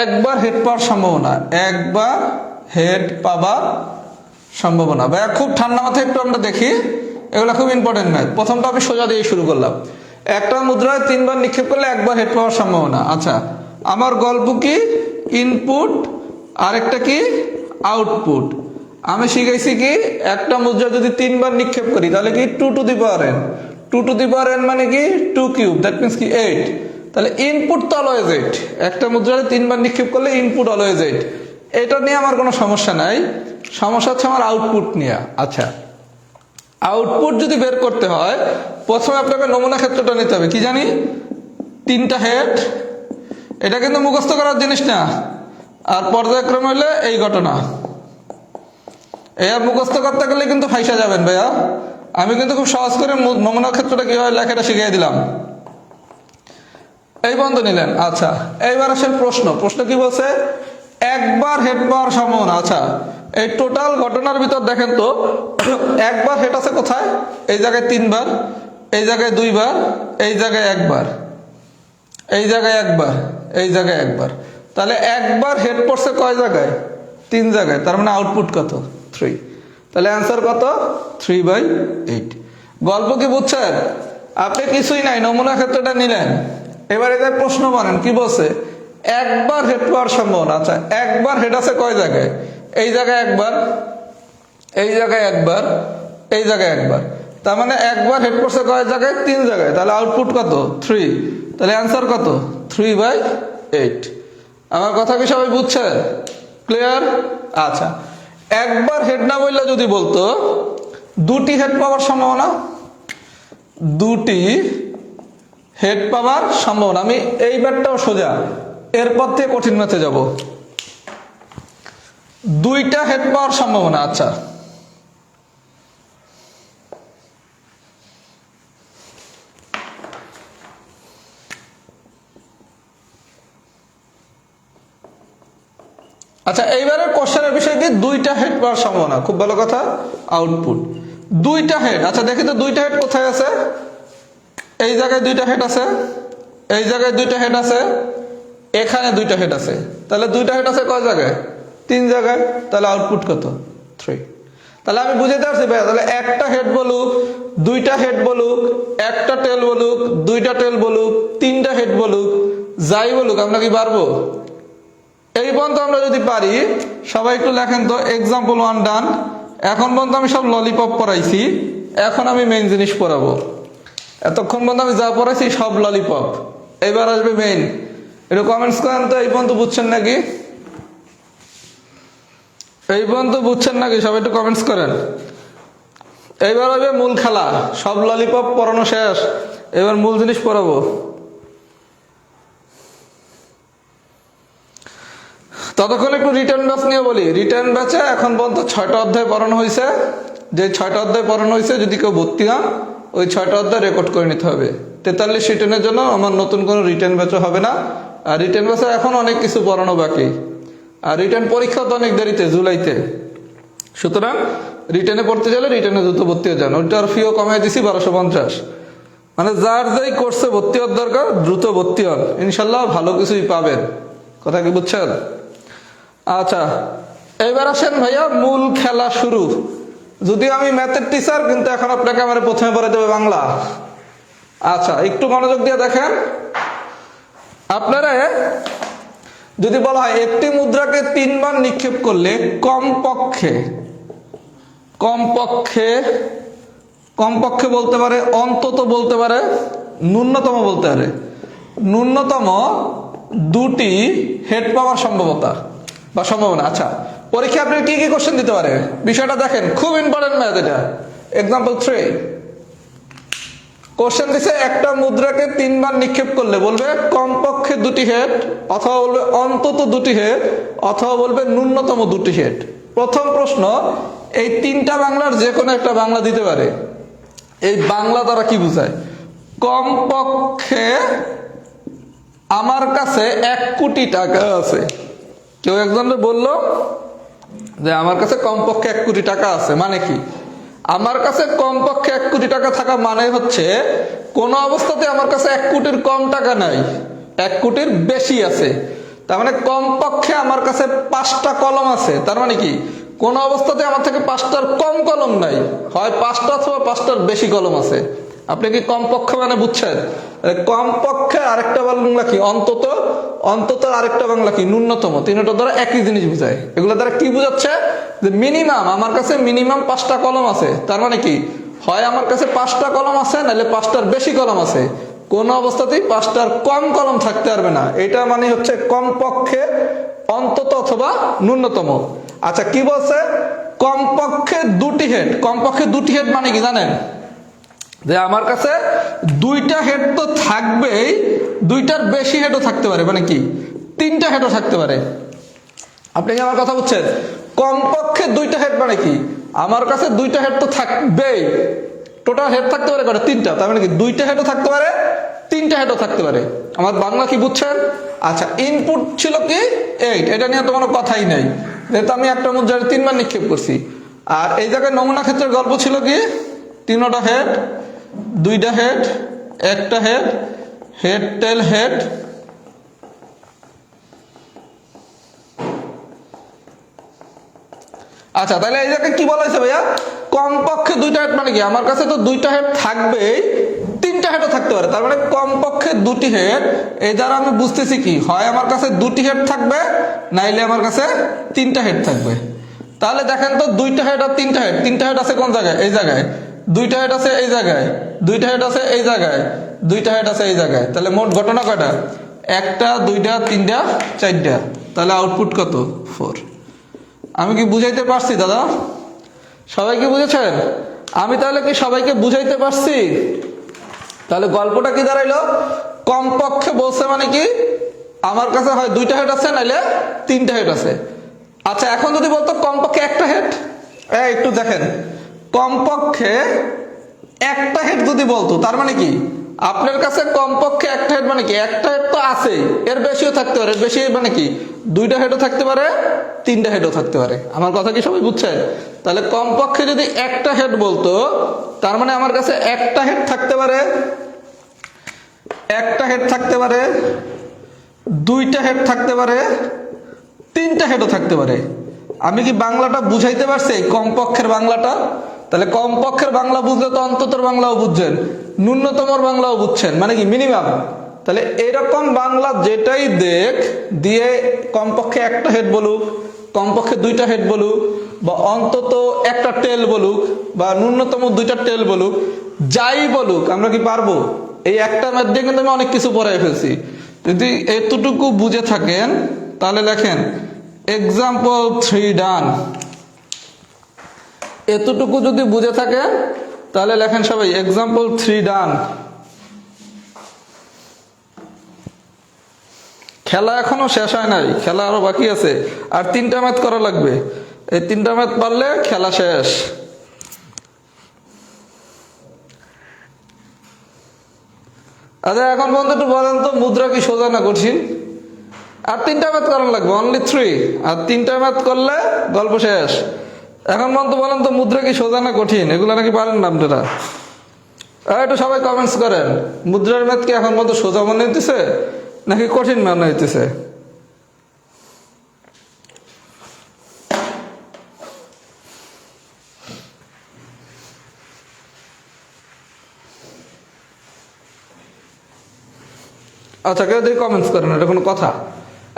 একবার হেড পাওয়ার সম্ভাবনা, একবার হেড পাবার সম্ভাবনা। ভাইয়া খুব ঠান্ডা মাথায় একটু আমরা দেখি, এগুলো খুব ইম্পর্টেন্ট ম্যাথ। প্রথমটা আমি সোজা দিয়ে শুরু করলাম। একটা মুদ্রায় 3 বার নিক্ষেপ করলে একবার হেড পাওয়ার সম্ভাবনা। আচ্ছা, আমার গল্প কি? ইনপুট, আরেকটা কি? আউটপুট। আমি শিখাইছি কি, একটা মুদ্রা যদি 3 বার নিক্ষেপ করি তাহলে কি 2 to the power n। 2 to the power n মানে কি 2 কিউব, দ্যাট মিনস কি 8। তাহলে ইনপুট তো অলওয়েজ 8। একটা মুদ্রায় 3 বার নিক্ষেপ করলে ইনপুট অলওয়েজ 8। এটা নিয়ে আমার কোনো সমস্যা নাই, সমস্যা হচ্ছে আমার আউটপুট নিয়ে। আচ্ছা, আউটপুট যদি বের করতে হয় প্রথমে আপনাকে নমুনা ক্ষেত্রটা নিতে হবে। কি জানি? 3টা হেড। এটা কিন্তু মুখস্থ করার জিনিস না, আর পর্যায়ক্রমে হলে এই ঘটনা। আর মুখস্থ করতে গেলে কিন্তু ফাইসা যাবেন ভাইয়া। আমি কিন্তু খুব সহজ করে নমুনা ক্ষেত্রটা কিভাবে লেখাটা শিখিয়ে দিলাম। এই বন্ধ নিলেন। আচ্ছা, এইবার আসেন প্রশ্ন কি বলছে? একবার হেড পাওয়ার সম্ভাবনা। আচ্ছা, এই টোটাল ঘটনার ভিতর দেখেন তো, একবার হেড আছে কোথায়? এই জায়গায় 3 বার, এই জায়গায় 2 বার, এই জায়গায় 1 বার, এই জায়গায় 1 বার, এই জায়গায় 1 বার। তাহলে একবার হেড পড়ছে কয় জায়গায়? 3 জায়গায়। তার মানে আউটপুট কত? 3। তাহলে অ্যান্সার কত? 3/8। গল্প কি বুঝছেন? আপনি কিছুই নাই, নমুনা ক্ষেত্রটা নিলেন। এবার এদের প্রশ্ন বানান। কি বলছে? একবার হেড পাওয়ার সম্ভাবনা। আচ্ছা, একবার হেড আছে কয় জায়গায়? এই জায়গায় 1 বার, এই জায়গায় 1 বার, এই জায়গায় 1 বার। তার মানে একবার হেড পড়ছে কয় জায়গায়? 3 জায়গায়। তাহলে আউটপুট কত? 3। তাহলে অ্যান্সার কত? 3/8। আমার কথা কি সবাই বুঝছে? ক্লিয়ার? আচ্ছা, একবার হেড না বললে যদি বলতো 2টি হেড পাওয়ার সম্ভাবনা, 2টি হেড পাওয়ার সম্ভাবনা। আমি এই ব্যাটটাও সোজা, এরপর থেকে কঠিন ম্যাথে যাব। 2টা হেড পাওয়ার সম্ভাবনা। আচ্ছা, আচ্ছা, এইবারের কোশ্চেনের বিষয় কি? 2টা হেড পাওয়ার সম্ভাবনা। খুব ভালো কথা। আউটপুট 2টা হেড। আচ্ছা, দেখি তো 2টা হেড কোথায় আছে? এই জায়গায় 2টা হেড আছে, এই জায়গায় 2টা হেড আছে, এখানে 2টা হেড আছে। তাহলে 2টা হেড আছে কয় জায়গায়? 3 জায়গায়। তাহলে আউটপুট কত? 3। তাহলে আমি বুঝাতে পারছি ভাইয়া, তাহলে একটা হেড বলুক, 2টা হেড বলুক, একটা টেল বলুক, 2টা টেল বলুক, 3টা হেড বলুক, যাই বলুক, আমরা কি পারবো? এই পর্যন্ত আমরা যদি পারি, সবাই একটু লেখেন তো, এক্সাম্পল 1 ডান। এখন পর্যন্ত আমি সব ললিপপ পড়াইছি, এখন আমি মেইন জিনিস পড়াবো। এতক্ষণ পর্যন্ত আমি যা পড়াইছি সব ললিপপ, এবার আসবে মেইন। একটু কমেন্টস করেন তো, এই পর্যন্ত বুঝছেন নাকি? এই পর্যন্ত বুঝছেন নাকি? সবাই একটু কমেন্টস করেন। এইবার হবে মূল খেলা, সব ললিপপ পড়ানো শেষ, এবার মূল জিনিস পড়াবো। ততক্ষণ একটু রিটার্ন ব্যাচ নিয়ে বলি। রিটার্ন ব্যাচে এখন পর্যন্ত 6টা অধ্যায় পড়ানো হয়েছে। যে 6টা অধ্যায় পড়ানো হয়েছে, যদি কেউ ভর্তি হন ওই 6টা অধ্যায় রেকর্ড করে নিতে হবে। 43 রিটার্নের জন্য আমার নতুন কোনো রিটার্ন ব্যাচও হবে না। আর রিটার্ন ব্যাচে এখন অনেক কিছু পড়ানো বাকি, আর রিটার্ন পরীক্ষা তো অনেক দেরিতে, জুলাইতে। সুতরাং রিটার্নে পড়তে চাইলে রিটার্নে দ্রুত ভর্তি হয়ে যান। ওইটার ফিও কমাই দিছি 1250। মানে যার যাই কোর্সে ভর্তি হওয়ার দরকার দ্রুত ভর্তি হন, ইনশাল্লাহ ভালো কিছুই পাবেন। কথা কি বুঝছেন? আচ্ছা, এবার আসেন ভাইয়া, মূল খেলা শুরু। যদি আমি ম্যাথের টিচার, কিন্তু এখন আপনাকে আমার প্রথমে পড়ে দেবে বাংলা। আচ্ছা, একটু মনোযোগ দিয়ে দেখেন। আপনারা যদি বলা হয় একটি মুদ্রাকে 3 বার নিক্ষেপ করলে কমপক্ষে কমপক্ষে কমপক্ষে বলতে পারে, অন্তত বলতে পারে, ন্যূনতম বলতে পারে, ন্যূনতম 2টি হেড পাওয়ার সম্ভাবনা। আচ্ছা, পরীক্ষা আপনি কি কি কোশ্চেন দিতে পারে বিষয়টা দেখেন, খুব ইম্পর্টেন্ট ম্যাথ এটা। এক্সাম্পল 3 কোশ্চেন দিছে, একটা মুদ্রাকে 3 বার নিক্ষেপ করলে বলবে কমপক্ষে 2টি হেড, অথবা বলবে অন্তত 2টি হেড, অথবা বলবে ন্যূনতম 2টি হেড। প্রথম প্রশ্ন, এই 3টা বাংলার যে কোনো একটা বাংলা দিতে পারে। এই বাংলা দ্বারা কি বোঝায়? কমপক্ষে আমার কাছে 1 কোটি টাকা আছে। কেউ একজনের বলল যে আমার কাছে কমপক্ষে 1 কোটি টাকা আছে, মানে কি? আমার কাছে কমপক্ষে 1 কোটি টাকা থাকা মানে হচ্ছে কোন অবস্থাতে আমার কাছে 1 কোটির কম টাকা নাই, 1 কোটির বেশি আছে। তার মানে কমপক্ষে আমার কাছে 5টা কলম আছে। তার মানে কি কোন অবস্থাতে আমার থেকে 5টার কম কলম নাই, হয় 5টা অথবা 5টার বেশি কলম আছে। আপনি কি কমপক্ষে মানে বুঝছেন? কমপক্ষে আরেকটা বাংলা কি অন্তত, অন্তত আরেকটা বাংলা কি ন্যূনতম। তিনটা দ্বারা একই জিনিস বোঝায়। এগুলো দ্বারা কি বোঝাচ্ছে? যে মিনিমাম আমার কাছে মিনিমাম 5টা কলম আছে। তার মানে কি হয় আমার কাছে 5টা কলম আছে, নাহলে 5টার বেশি কলম আছে। কোন অবস্থাতেই 5টার কম কলম থাকতে পারবে না। এটা মানে হচ্ছে কমপক্ষে, অন্তত অথবা ন্যূনতম। আচ্ছা, কি বলছে? কমপক্ষে 2টি হেড। কমপক্ষে 2টি হেড মানে কি জানেন? যে আমার কাছে 2টা হেড তো থাকবেই, 2টার বেশি হেডও থাকতে পারে, মানে কি 3টা হেডও থাকতে পারে। আপনি কি আমার কথা বুঝছেন? কমপক্ষে 2টা হেড মানে কি আমার কাছে 2টা হেড তো থাকবেই। টোটাল হেড থাকতে পারে কয়টা? 3টা। তার মানে কি 2টা হেডও থাকতে পারে, 3টা হেডও থাকতে পারে। আমার বাংলা কি বুঝছেন? আচ্ছা, ইনপুট ছিল কি 8, এটা নিয়ে তো কোনো কথাই নাই, যেহেতু আমি একটা মুদ্রায় 3 বার নিক্ষেপ করছি। আর এই জায়গায় নমুনা ক্ষেত্রের গল্প ছিল কি 3টা হেড, 2টা হেড, 1টা হেড, হেড টেল হেড। আচ্ছা, তাহলে এই জায়গায় কি বলা হয়েছে ভাইয়া? কমপক্ষে 2টা হেড মানে কি আমার কাছে তো 2টা হেড থাকবেই, 3টা হেডও থাকতে পারে। তার মানে কমপক্ষে 2টি হেড। এই দ্বারা আমি বুঝতেছি কি হয় আমার কাছে 2টি হেড থাকবে, নাইলে আমার কাছে 3টা হেড থাকবে। তাহলে দেখেন তো 2টা হেড আর 3টা হেড, 3টা হেড আছে কোন জায়গায়? এই জায়গায়। 2টা হেড আছে এই জায়গায়, 2টা হেড আছে এই জায়গায়, 2টা হেড আছে এই জায়গায়। তাহলে মোট ঘটনা কয়টা? 1টা, 2টা, 3টা, 4টা। তাহলে আউটপুট কত? 4। আমি কি বুঝাইতে পারছি দাদা? সবাই কি বুঝেছেন? আমি তাহলে কি সবাইকে বুঝাইতে পারছি? তাহলে গল্পটা কি দাঁড়াইলো? কমপক্ষে বলছে মানে কি আমার কাছে হয় 2টা হেড আছে, নাইলে 3টা হেড আছে। আচ্ছা, এখন যদি বলতো কমপক্ষে 1টা হেড, একটু দেখেন, কমপক্ষে 1টা হেড যদি বলতো, তার মানে কি আপনার কাছে কমপক্ষে 1টা হেড মানে কি 1টা হেড তো আছে, এর বেশিও থাকতে পারে। এর বেশি মানে কি 2টা হেডও থাকতে পারে, 3টা হেডও থাকতে পারে। আমার কথা কি সবাই বুঝছেন? তাহলে কমপক্ষে যদি 1টা হেড বলতো, তার মানে আমার কাছে 1টা হেড থাকতে পারে, 1টা হেড থাকতে পারে, 2টা হেড থাকতে পারে, 3টা হেডও থাকতে পারে। আমি কি বাংলাটা বুঝাইতে পারছি? কমপক্ষের বাংলাটা। তাহলে কমপক্ষের বাংলা বুঝলে তো অন্ততর বাংলাও বুঝছেন, ন্যূনতমর বাংলাও বুঝছেন, মানে কি মিনিমাম। তাহলে এরকম বাংলা যেটাই দেখ দিয়ে কমপক্ষে একটা হেড বলুক, কমপক্ষে দুইটা হেড বলুক, বা অন্তত একটা টেল বলুক, বা ন্যূনতম দুইটা টেল বলুক, যাই বলুক, আমরা কি পারবো? এই একটা ম্যাথ দিয়ে কিন্তু আমি অনেক কিছু পড়াই ফেলছি। যদি এতটুকু বুঝে থাকেন তাহলে লেখেন এক্সাম্পল 3 ডান। এতটুকু যদি বুঝে থাকেন তাহলে লেখেন সবাই এক্সাম্পল 3 ডান। খেলা এখনো শেষ হয় নাই, খেলা আরো বাকি আছে, আর 3টা ম্যাথ করা লাগবে। এই 3টা ম্যাথ পারলে খেলা শেষ। আচ্ছা এখন পর্যন্ত একটু বলেন তো মুদ্রা কি সোজা না কঠিন? আর 3টা ম্যাথ করা লাগবে, অনলি 3, আর 3টা ম্যাথ করলে গল্প শেষ। এখন পর্যন্ত বলেন তো মুদ্রা কি সোজা না কঠিন? এগুলো নাকি পারেন না আপনারা? একটু সবাই কমেন্টস করেন, মুদ্রার ম্যাথ কি এখন পর্যন্ত সোজা মনে হইতেছে নাকি কঠিন মনে হইতেছে? আচ্ছা কেউ যদি কমেন্টস করেন, এটা কোনো কথা?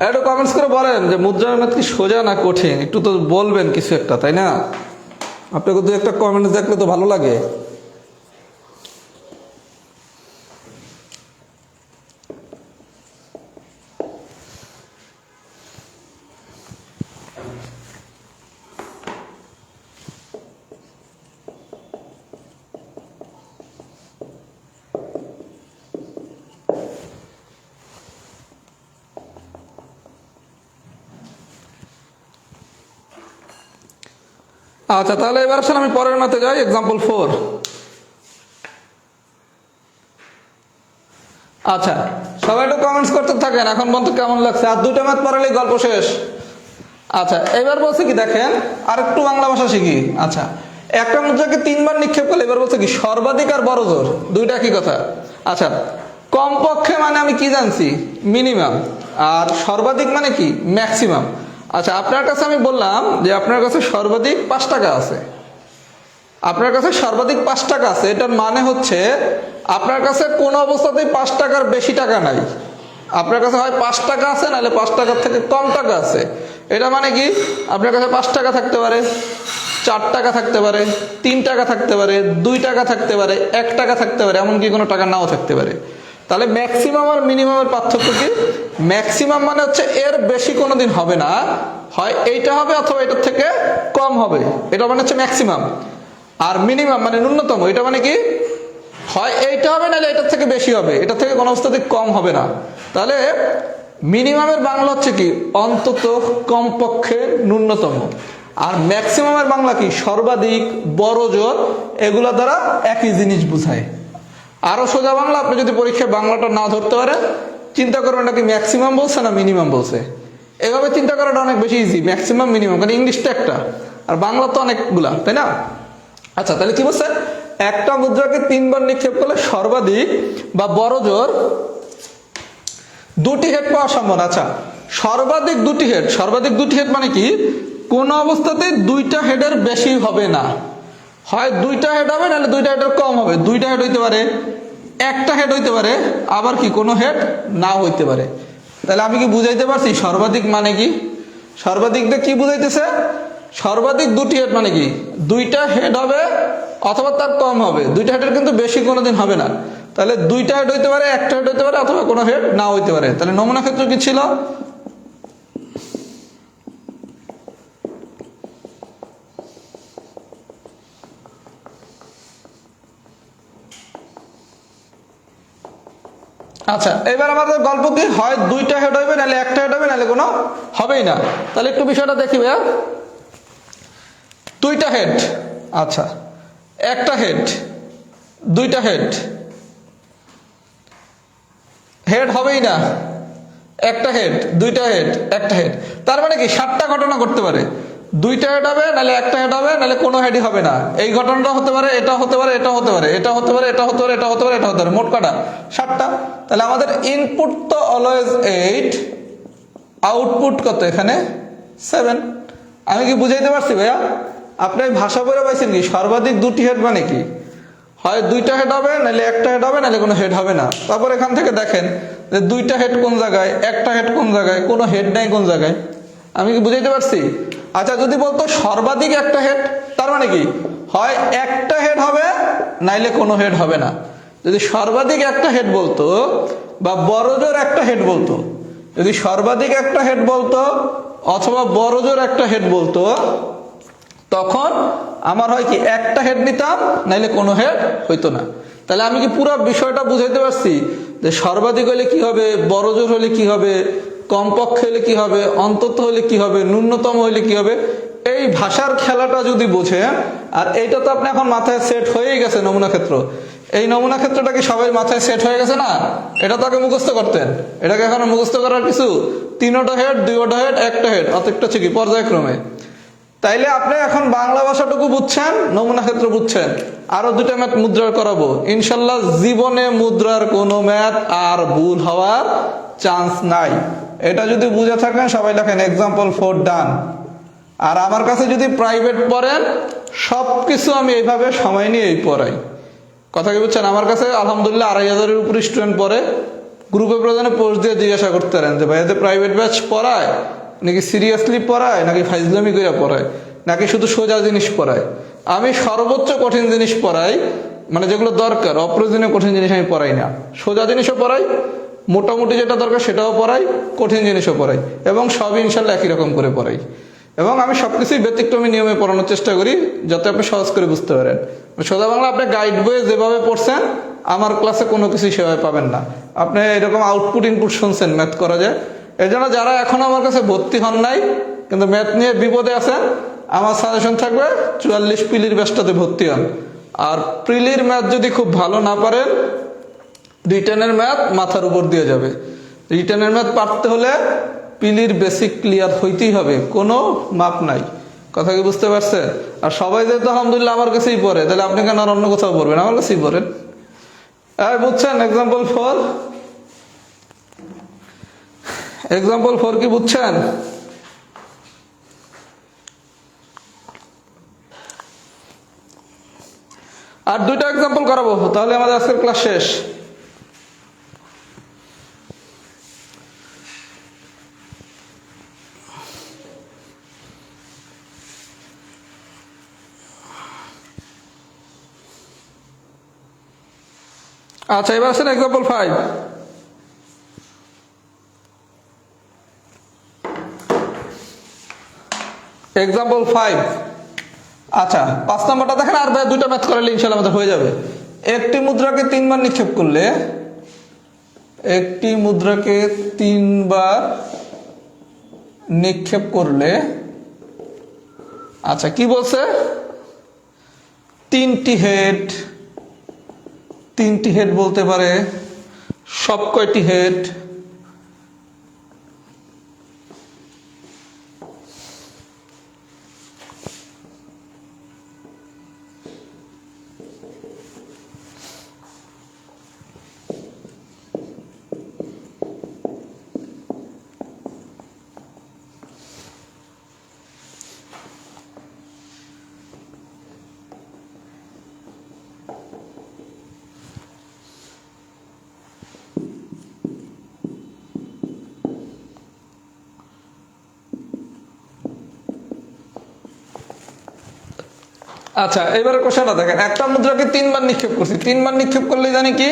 একটু কমেন্টস করে বলেন যে মুদ্রার ম্যাথ কি সোজা না কঠিন, একটু তো বলবেন কিছু একটা, তাই না? আপনাকে দু একটা কমেন্টস দেখলে তো ভালো লাগে। আচ্ছা তাহলে এবার আসলে আমি পরের ম্যাথে যাই, এক্সাম্পল 4। আচ্ছা সবাই একটু কমেন্টস করতে থাকেন এখন পর্যন্ত কেমন লাগছে। আর 2টা ম্যাথ পড়ালেই গল্প শেষ। আচ্ছা এবার বলছে কি দেখেন, আর একটু বাংলা ভাষা শিখি। আচ্ছা একটা মুদ্রাকে 3বার নিক্ষেপ করলে এবার বলছে কি সর্বাধিক আর বড় জোর দুইটা কি কথা? আচ্ছা কমপক্ষে মানে আমি কি জানছি? মিনিমাম। আর সর্বাধিক মানে কি? ম্যাক্সিমাম। আচ্ছা আপনার কাছে আমি বললাম যে আপনার কাছে সর্বাধিক 5 টাকা আছে, আপনার কাছে সর্বাধিক 5 টাকা আছে, এটার মানে হচ্ছে আপনার কাছে কোনো অবস্থাতেই 5 টাকার বেশি টাকা নাই। আপনার কাছে হয় 5 টাকা আছে, নাহলে 5 টাকার থেকে কম টাকা আছে। এটা মানে কি আপনার কাছে 5 টাকা থাকতে পারে, 4 টাকা থাকতে পারে, 3 টাকা থাকতে পারে, 2 টাকা থাকতে পারে, 1 টাকা থাকতে পারে, এমনকি কোনো টাকা নাও থাকতে পারে। তাহলে ম্যাক্সিমাম আর মিনিমামের পার্থক্য কি? ম্যাক্সিমাম মানে হচ্ছে এর বেশি কোনোদিন হবে না, হয় এইটা হবে অথবা এটার থেকে কম হবে, এটা মানে হচ্ছে ম্যাক্সিমাম। আর মিনিমাম মানে ন্যূনতম, এটা মানে কি হয় এইটা হবে নাহলে এটার থেকে বেশি হবে, এটার থেকে কোনো অবস্থাতে কম হবে না। তাহলে মিনিমামের বাংলা হচ্ছে কি অন্তত, কমপক্ষে, ন্যূনতম। আর ম্যাক্সিমামের বাংলা কি সর্বাধিক, বড় জোর, এগুলো দ্বারা একই জিনিস বোঝায়। আরো সোজা বাংলা, আপনি যদি পরীক্ষায় বাংলাটা না ধরতে পারেন চিন্তা করবেন নাকি ম্যাক্সিমাম বলছে না মিনিমাম বলছে। এভাবে চিন্তা করাটা অনেক বেশি ইজি, ম্যাক্সিমাম মিনিমাম, কারণ ইংলিশটা একটা আর বাংলা তো অনেকগুলা, তাই না? আচ্ছা তাহলে কি বলছে, একটা মুদ্রাকে 3বার নিক্ষেপ করলে সর্বাধিক বা বড় জোর 2টি হেড পাওয়া সম্ভব। আচ্ছা সর্বাধিক 2টি হেড, সর্বাধিক 2টি হেড মানে কি কোন অবস্থাতে 2টা হেডের বেশি হবে না, হয় 2টা হেড হবে নাহলে 2টা হেডের কম হবে। 2টা হেড হইতে পারে, একটা হেড হইতে পারে, আবার কি কোনো হেড নাও হইতে পারে। তাহলে আমি কি বুঝাইতে পারছি সর্বাধিক মানে কি? সর্বাধিকটা কি বুঝাইতেছে? সর্বাধিক 2টি হেড মানে কি 2টা হেড হবে অথবা তার কম হবে, 2টা হেডের কিন্তু বেশি কোনোদিন হবে না। তাহলে 2টা হেড হইতে পারে, একটা হেড হইতে পারে, অথবা কোনো হেড নাও হইতে পারে। তাহলে নমুনা ক্ষেত্র কি ছিল? আচ্ছা এবার আমাদের গল্প কি হয় 2টা হেড হবে নাহলে একটা হেড হবে নাহলে কোনো হবেই না। তাহলে একটু বিষয়টা দেখি ভাইয়া। 2টা হেড, আচ্ছা একটা হেড, 2টা হেড, হেড হবেই না, একটা হেড, 2টা হেড, একটা হেড। তার মানে কি 7টা ঘটনা ঘটতে পারে, 2টা হেড হবে নাহলে একটা হেড হবে নাহলে কোনো হেডই হবে না। এই ঘটনাটা হতে পারে, এটা হতে পারে, এটা হতে পারে, এটা হতে পারে, এটা হতে পারে, এটা হতে পারে, এটা হতে পারে, মোট কটা? 7টা। তাহলে আমাদের ইনপুট তো অলওয়েজ 8, আউটপুট কত এখানে? 7। আমি কি বুঝাইতে পারছি ভাইয়া? আপনি ভাষা পড়ে পাইছেন কি সর্বাধিক 2টি হেড মানে কি হয় দুইটা হেড হবে, নাহলে একটা হেড হবে, নাহলে কোনো হেড হবে না। তারপর এখান থেকে দেখেন যে দুইটা হেড কোন জায়গায়, একটা হেড কোন জায়গায়, কোনো হেড নাই কোন জায়গায়। আমি কি বুঝাইতে পারছি? আচ্ছা, যদি বলতো সর্বাধিক একটা হেড, তার মানে কি হয় একটা হেড হবে, নাইলে কোনো হেড হবে না। যদি সর্বাধিক একটা হেড বলতো বা বড়জোর একটা হেড বলতো, যদি সর্বাধিক একটা হেড বলতো অথবা বড়জোর একটা হেড বলতো, তখন আমার হয় কি একটা হেড নিতাম, নাইলে কোনো হেড হইতো না। তাহলে আমি কি পুরো বিষয়টা বুঝাইতে পারছি যে সর্বাধিক হলে কি হবে, বড়জোর হলে কি হবে, কমপক্ষে হলে কি হবে, অন্তত হলে কি হবে, ন্যূনতম হলে কি হবে। এই ভাষার খেলাটা যদি বোঝেন, আর এইটা তো আপনি এখন মাথায় সেট হয়েই গেছে নমুনা ক্ষেত্র। এই নমুনা ক্ষেত্রটা কি সবাই মাথায় সেট হয়ে গেছে না? এটা তো আগে মুখস্থ করতেন, এটাকে এখন মুখস্থ করার কিছু, তিনটা হেড, দুইটা হেড, একটা হেড, অতটা হচ্ছে কি পর্যায়ক্রমে। তাইলে আপনি এখন বাংলা ভাষাটুকু বুঝছেন, নমুনা ক্ষেত্র বুঝছেন, আরো দুটা ম্যাথ মুদ্রার করাবো ইনশাল্লাহ। জীবনে মুদ্রার কোনো ম্যাথ আর ভুল হওয়ার চান্স নাই। এটা যদি বুঝে থাকেন সবাই লেখেন এক্সাম্পল 4 ডান। আর আমার কাছে যদি প্রাইভেট পড়েন, সবকিছু আমি এইভাবে সময় নিয়েই পড়াই। কথা কি বুঝছেন? আমার কাছে আলহামদুলিল্লাহ 2500-এর উপর স্টুডেন্ট পড়ে। গ্রুপে প্রয়োজনে পোস্ট দিয়ে জিজ্ঞাসা করতে পারেন যে ভাই এতে প্রাইভেট ব্যাচ পড়ায় নাকি সিরিয়াসলি পড়ায়, নাকি ফাইজলামি করে পড়ায়, নাকি শুধু সোজা জিনিস পড়ায়। আমি সর্বোচ্চ কঠিন জিনিস পড়াই, মানে যেগুলো দরকার, অপ্রয়োজনীয় কঠিন জিনিস আমি পড়াই না। সোজা জিনিসও পড়াই, মোটামুটি যেটা দরকার সেটাও পড়াই, কঠিন জিনিসও পড়াই, এবং সবই ইনশাল্লাহ একই রকম করে পড়াই। এবং আমি সবকিছুই ব্যতিক্রমী নিয়মে পড়ানোর চেষ্টা করি, যাতে আপনি সহজ করে বুঝতে পারেন। সোজা বাংলা আপনি গাইড বইয়ে যেভাবে পড়ছেন, আমার ক্লাসে কোনো কিছুই সেভাবে পাবেন না। আপনি এরকম আউটপুট ইনপুট শুনছেন ম্যাথ করা যায়। এই জন্য যারা এখনো আমার কাছে ভর্তি হন নাই কিন্তু ম্যাথ নিয়ে বিপদে আছেন, আমার সাজেশন থাকবে 44 প্রিলির ব্যাচটাতে ভর্তি হন। আর প্রিলির ম্যাথ যদি খুব ভালো না পারেন, রিটেনের ম্যাথ মাথার উপর দিয়ে যাবে। রিটেনের ম্যাথ পারতে হলে প্রিলির বেসিক ক্লিয়ার হইতেই হবে, কোনো মাপ নাই। কথা কি বুঝতে পারছেন? আর সবাই যেহেতু আলহামদুলিল্লাহ আমার কাছেই পড়ে, তাহলে আপনি কেন আর অন্য কোথাও পড়বেন? আমার কাছেই পড়েন। বুঝছেন এক্সাম্পল 4? এক্সাম্পল 4 কি বুঝছেন? আর দুইটা এক্সাম্পল করাবো, তাহলে আমাদের আজকের ক্লাস শেষ। আচ্ছা, এবার আসেন এক্সাম্পল 5। এক্সাম্পল 5। আচ্ছা, 5 নম্বরটা দেখেন, আর ভাই দুইটা ম্যাথ করালে ইনশাআল্লাহ আমাদের হয়ে যাবে। একটি মুদ্রাকে 3 বার নিক্ষেপ করলে, একটি মুদ্রাকে 3 বার নিক্ষেপ করলে, আচ্ছা কি বলছে, 3টি হেড, 3টি হেড বলতে পারে, সব কয়টি হেড, আচ্ছা এবারে কোশ্চেনটা দেখেন, একটা মুদ্রাকে 3 বার নিক্ষেপ করছি, 3 বার নিক্ষেপ করলে জানি কি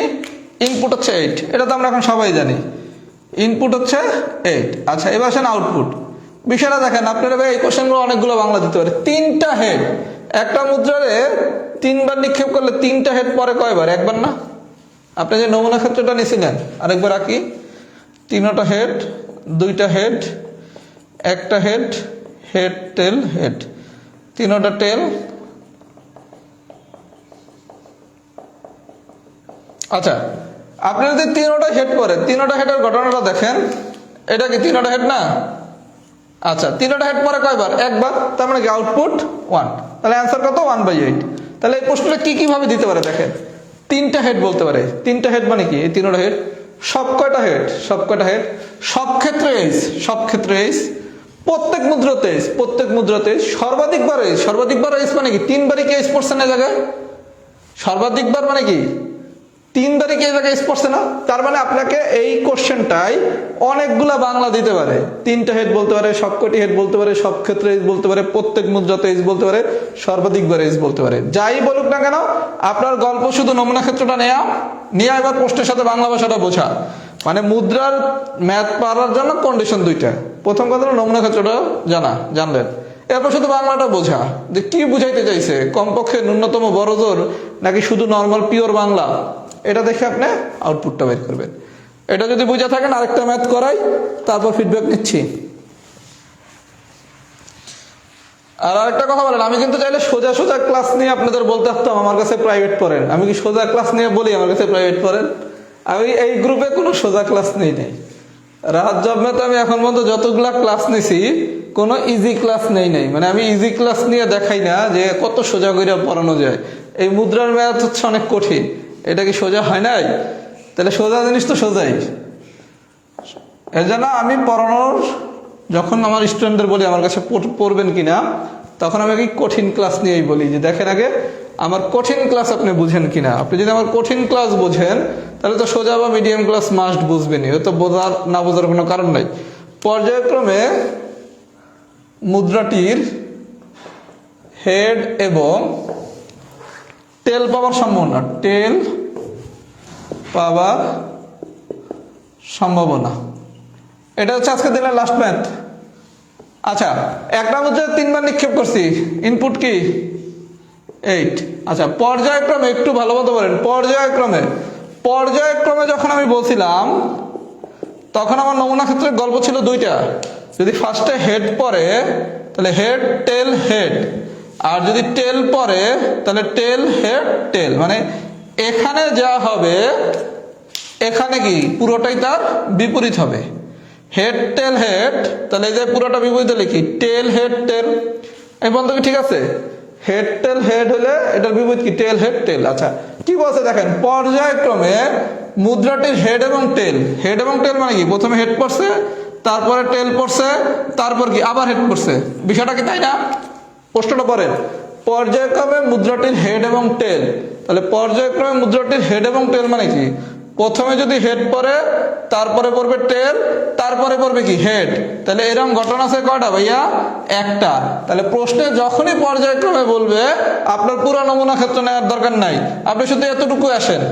ইনপুট হচ্ছে 8, এটা তো আমরা এখন সবাই জানি, ইনপুট হচ্ছে 8। আচ্ছা এবার আসেন আউটপুট। বিষয়টা দেখেন, আপনারা ভাই এই কোশ্চেনগুলো অনেকগুলো বাংলা দিতে পারে। 3টা হেড, একটা মুদ্রারে 3 বার নিক্ষেপ করলে 3টা হেড পরে কয়বার? একবার না? আপনি যে নমুনা ক্ষেত্রটা নিয়েছিলেন আরেকবার আঁকি। 3টা হেড, 2টা হেড, একটা হেড, হেড টেল হেড, 3টা টেল। আচ্ছা আপনি যদি 3টা হেড পরে, 3টা হেডের ঘটনাটা দেখেন, এটা কি 3টা হেড না? আচ্ছা 3টা হেড পরে কয়বার? একবার, তার মানে কি আউটপুট 1। তাহলে অ্যান্সার কত? 1/8। তাহলে এই প্রশ্নটা কি কিভাবে দিতে পারে দেখেন, 3টা হেড বলতে পারে। 3টা হেড মানে কি? এই 3টা হেড, সব কয়টা হেড? সব কয়টা হেড, সব ক্ষেত্রে এইচ, সব ক্ষেত্রে এইচ, প্রত্যেক মুদ্রাতে এইচ, প্রত্যেক মুদ্রাতে এইচ, সর্বাধিকবার এইচ, সর্বাধিকবার এইচ মানে কি 3 বারই কি এইচ পড়ছে না জায়গায়? সর্বাধিকবার মানে কি 3বারই কি এই জায়গায় পড়ছে না? তার মানে আপনাকে এই কোশ্চেনটাই অনেকগুলা বাংলা দিতে পারে, 3টা হেড বলতে পারে, সবকটি হেড বলতে পারে, সব ক্ষেত্রে এজ বলতে পারে, প্রত্যেক মুদ্রাতে এজ বলতে পারে, সর্বাধিকবার এজ বলতে পারে। যাই বলুক না কেন, আপনার গল্প শুধু নমুনা ক্ষেত্রটা নিয়ে এবার প্রশ্নের সাথে বাংলা ভাষাটা বোঝা। মানে মুদ্রার ম্যাথ পারার জন্য কন্ডিশন 2টা। প্রথম কথা হলো নমুনা ক্ষেত্রটা জানলেন, এরপর শুধু বাংলাটা বোঝা যে কি বুঝাইতে চাইছে, কমপক্ষে ন্যূনতম বড় জোর নাকি শুধু নর্মাল পিওর বাংলা, এটা দেখে আপনি আউটপুটটা বের করবেন। এটা যদি বুঝে থাকেন আরেকটা ম্যাথ করাই, তারপর ফিডব্যাক নিচ্ছি। আর আরেকটা কথা বলেন, আমি কিন্তু চাইলে সোজা সোজা ক্লাস নিয়ে আপনাদের বলতে পারতাম আমার কাছে প্রাইভেট পড়েন। আমি কি সোজা ক্লাস নিয়ে বলি আমার কাছে প্রাইভেট পড়েন? আমি এই গ্রুপে কোনো সোজা ক্লাস নেই। রাহাত জব ম্যাথে আমি এখন পর্যন্ত যতগুলা ক্লাস নিছি কোনো ইজি ক্লাস নেই। মানে আমি ইজি ক্লাস নিয়ে দেখাই না যে কত সোজা করে পড়ানো যায়। এই মুদ্রার ম্যাথ হচ্ছে অনেক কঠিন, এটা কি সোজা হয় নাই? তাহলে সোজা জিনিস তো সোজাই। এর জন্য আমি পড়ানোর যখন আমার স্টুডেন্টদের বলি আমার কাছে পড়বেন কিনা, তখন আমি কি কঠিন ক্লাস নিয়েই বলি যে দেখেন আগে আমার কঠিন ক্লাস আপনি বুঝেন কিনা। আপনি যদি আমার কঠিন ক্লাস বোঝেন তাহলে তো সোজা বা মিডিয়াম ক্লাস মাস্ট বুঝবেনই, তো না বোঝার কোনো কারণ নাই। পর্যায়ক্রমে মুদ্রাটির হেড এবং টেল পাওয়ার সম্ভাবনা, এটা হচ্ছে আজকে দিনের লাস্ট ম্যাথ। আচ্ছা, একটা মুদ্রা 3বার নিক্ষেপ করছি, ইনপুট কি 8। আচ্ছা, পর্যায়ক্রমে একটু ভালো মতো বলেন, পর্যায়ক্রমে যখন আমি বলছিলাম তখন আমার নমুনা ক্ষেত্রের গল্প ছিল 2টা। যদি ফার্স্টে হেড পড়ে তাহলে হেড টেল হেড, আর যদি টেল পড়ে তাহলে টেল হেড টেল। মানে এখানে যা হবে এখানে কি পুরোটাই তার বিপরীত হবে। হেড টেল হেড, তাহলে এই যে পুরোটা বিপরীত লিখি টেল হেড টেল। এই বলতে কি ঠিক আছে? হেড টেল হেড হলে এটার বিপরীত কি টেল হেড টেল। আচ্ছা, কি বলছে দেখেন, পর্যায়ক্রমে মুদ্রাটির হেড এবং টেল মানে কি প্রথমে হেড পড়ছে, তারপরে টেল পড়ছে, তারপর কি আবার হেড পড়ছে। বিষয়টা কি তাই না? প্রশ্নটা পড়েন, পর্যায়ক্রমে মুদ্রাটির হেড এবং টেল, তাহলে পর্যায়ক্রমে মুদ্রাটির হেড এবং টেল মানে কি প্রথমে যদি হেড পড়ে তারপরে পড়বে টেল, তারপরে পড়বে কি হেড। তাহলে এরকম ঘটনা আছে কয়টা ভাইয়া? একটা। তাহলে প্রশ্নে যখনই পর্যায়ক্রমে বলবে আপনার পুরো নমুনা ক্ষেত্র নেওয়ার দরকার নাই, আপনি শুধু এতটুকু আসছেন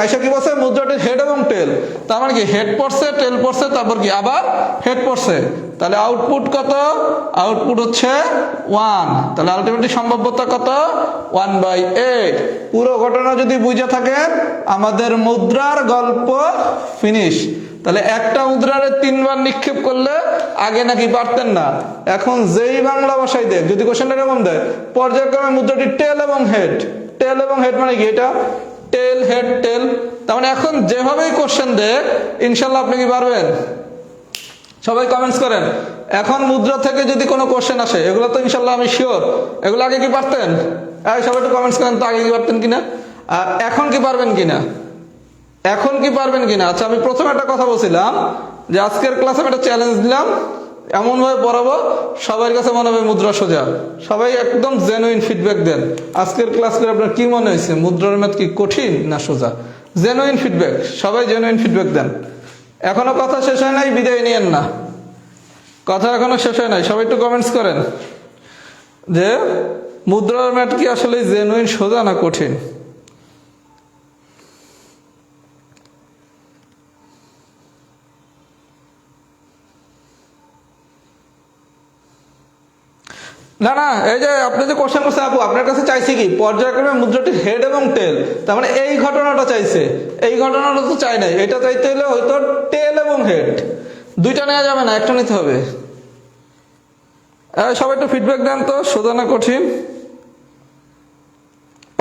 আইসা কি বলছে মুদ্রাটির হেড এবং টেল, তার মানে কি হেড পড়ছে টেল পড়ছে তারপর কি আবার হেড পড়ছে। তাহলে আউটপুট কত? আউটপুট হচ্ছে 1। তাহলে আলটিমেটলি সম্ভাব্যতা কত? 1/8। পুরো ঘটনা যদি বুঝে থাকেন আমাদের মুদ্রার গল্প ফিনিশ। তাহলে একটা মুদ্রারে 3বার নিক্ষেপ করলে আগে নাকি পারতেন না, এখন যেই বাংলা ভাষায় দেয়, যদি কোশ্চেনটা এরকম দেয় পর্যায়ক্রমে মুদ্রাটি টেল এবং হেড মানে কি এটা টেল হেড টেল। তার মানে এখন যেভাবেই কোশ্চেন দেয় ইনশাল্লাহ আপনি কি পারবেন? সবাই কমেন্টস করেন। এখন মুদ্রা থেকে যদি কোনো কোশ্চেন আসে, এগুলো তো ইনশাল্লাহ আমি শিওর এগুলো আগে কি পারতেন? সবাই একটু কমেন্টস করেন তো, আগে কি পারতেন কিনা আর এখন কি পারবেন কিনা। আচ্ছা, আমি প্রথমে একটা কথা বলছিলাম যে আজকের ক্লাসে আমি একটা চ্যালেঞ্জ দিলাম, এমন ভাবে পড়াবো সবার কাছে মনে হবে মুদ্রা সোজা। সবাই একদম জেনুইন ফিডব্যাক দেন। আজকের ক্লাস করে আপনার কি মনে হয়েছে, মুদ্রার ম্যাথ কি কঠিন না সোজা? জেনুইন ফিডব্যাক, সবাই জেনুইন ফিডব্যাক দেন। এখনো কথা শেষ হয় নাই, বিদায় নিয়েন না, কথা এখনো শেষ হয় নাই। সবাই একটু কমেন্টস করেন যে মুদ্রার ম্যাথ কি আসলে জেনুইন সোজা না কঠিন। না, এই যে আপনি যে কোশ্চেন করছেন আপু, আপনার কাছে চাইছি কি পর্যায়ক্রমে মুদ্রাটির হেড এবং টেল, তার মানে এই ঘটনাটা চাইছে, এই ঘটনাটা তো চাই নাই। এটা চাইতে হলে হয়তো টেল এবং হেড 2টা নেওয়া যাবে না, একটা নিতে হবে। সবাই একটু ফিডব্যাক দেন তো, সোজা না কঠিন।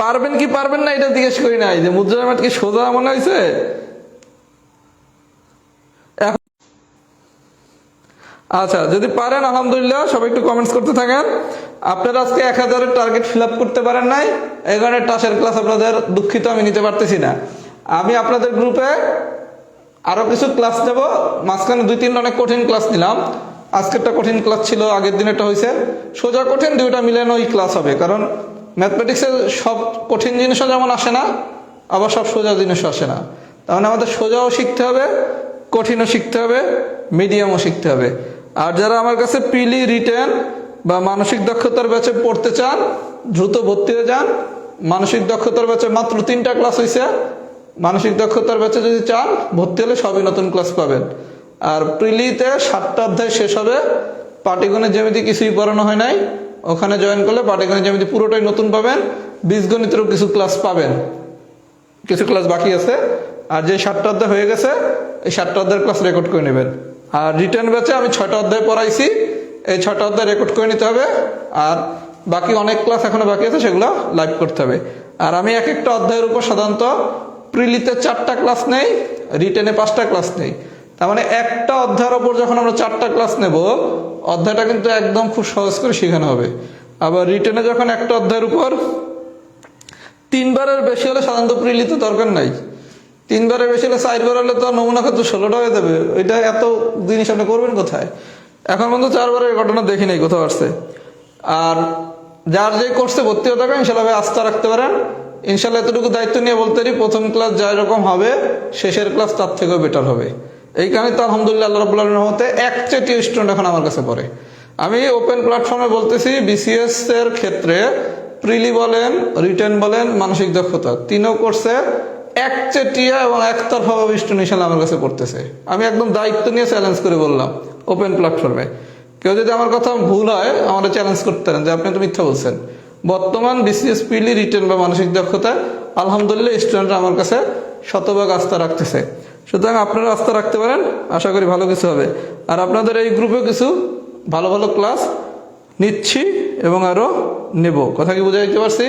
পারবেন কি পারবেন না এটা জিজ্ঞেস করি নাই, যে মুদ্রার ম্যাথ কি সোজা মনে হয়েছে। আচ্ছা, যদি পারেন আলহামদুলিল্লাহ, সবাই একটু কমেন্টস করতে থাকেন। আপনারা আজকে 1000-এর টার্গেট ফিল আপ করতে পারেন নাই, এই কারণে টাসের ক্লাস আপনাদের দুঃখিত আমি নিতে পারতেছি না। আমি আপনাদের গ্রুপে আরো কিছু ক্লাস নেব, মাঝখানে 2-3টা অনেক কঠিন ক্লাস নিলাম। আজকেরটা কঠিন ক্লাস ছিল, আগের দিন একটা হয়েছে সোজা কঠিন, 2টা মিলানো ক্লাস হবে। কারণ ম্যাথমেটিক্সের সব কঠিন জিনিসও যেমন আসে না, আবার সব সোজা জিনিসও আসে না। তার মানে আমাদের সোজাও শিখতে হবে, কঠিনও শিখতে হবে, মিডিয়ামও শিখতে হবে। আর যারা আমার কাছে প্রিলি, রিটেন বা মানসিক দক্ষতার ব্যাচে পড়তে চান, দ্রুত ভর্তি হয়ে যান। মানসিক দক্ষতার ব্যাচে মাত্র 3টা ক্লাস হয়েছে। মানসিক দক্ষতার ব্যাচে যদি চান ভর্তি হলে সবই নতুন ক্লাস পাবেন। আর প্রিলিতে 7টা অধ্যায় শেষ হবে। পাটিগণিত জ্যামিতি কিছুই পড়ানো হয় নাই, ওখানে জয়েন করলে পাটিগণিত জ্যামিতি পুরোটাই নতুন পাবেন। বীজগণিতেরও কিছু ক্লাস পাবেন, কিছু ক্লাস বাকি আছে। আর যে 7টা অধ্যায় হয়ে গেছে, এই 7টা অধ্যায়ের ক্লাস রেকর্ড করে নেবেন। আর রিটার্ন ব্যাচে আমি 6টা অধ্যায় পড়াইছি, এই 6টা অধ্যায় রেকর্ড করে নিতে হবে। আর বাকি অনেক ক্লাস এখনো বাকি আছে, সেগুলো লাইভ করতে হবে। আর আমি এক একটা অধ্যায়ের উপর সাধারণত প্রিলিতে 4টা ক্লাস নেই, রিটেনে 5টা ক্লাস নেই। তার মানে একটা অধ্যায়ের ওপর যখন আমরা 4টা ক্লাস নেব, অধ্যায়টা কিন্তু একদম খুব সহজ করে শেখানো হবে। আবার রিটেনে যখন একটা অধ্যায়ের উপর 3বারের বেশি হলে সাধারণত প্রিলিতে দরকার নাই। 3বারের বেশি হলে 4বার হলে তো নমুনা ক্ষেত্রে 16টা হয়ে যাবে। ওইটা এত জিনিস আপনি করবেন কোথায়? এখন পর্যন্ত 4বারের ঘটনা দেখি নাই কোথাও আসছে। আর যার যে কোর্সে ভর্তি হতে হবে ইনশাল্লাহ ভাই আস্থা রাখতে পারেন। ইনশাল্লাহ এতটুকু দায়িত্ব নিয়ে বলতে পারি, প্রথম ক্লাস যাই রকম হবে শেষের ক্লাস তার থেকেও বেটার হবে। এই কারণে তো আলহামদুলিল্লাহ আল্লাহ রাব্বুল আলামিনের রহমতে 1 স্টুডেন্ট এখন আমার কাছে পড়ে। আমি ওপেন প্ল্যাটফর্মে বলতেছি, বিসিএস এর ক্ষেত্রে প্রিলি বলেন, রিটেন বলেন, মানসিক দক্ষতা 3ও কোর্সে 1 এবং একতরফাভাবে স্টুডেন্ট ইনশাল্লাহ আমার কাছে পড়তেছে। আমি একদম দায়িত্ব নিয়ে চ্যালেঞ্জ করে বললাম ওপেন প্ল্যাটফর্মে। কেউ যদি আমার কথা ভুল হয় আমাদের চ্যালেঞ্জ করতে পারেন যে আপনি তো মিথ্যা বলছেন। বর্তমান বিসিএস, প্রিলি, রিটেন বা মানসিক দক্ষতা আলহামদুলিল্লাহ স্টুডেন্টরা আমার কাছে শতভাগ আস্থা রাখতেছে। সুতরাং আপনারা আস্থা রাখতে পারেন, আশা করি ভালো কিছু হবে। আর আপনাদের এই গ্রুপে কিছু ভালো ভালো ক্লাস নিচ্ছি এবং আরো নেব। কথা কি বুঝে দিতে পারছি?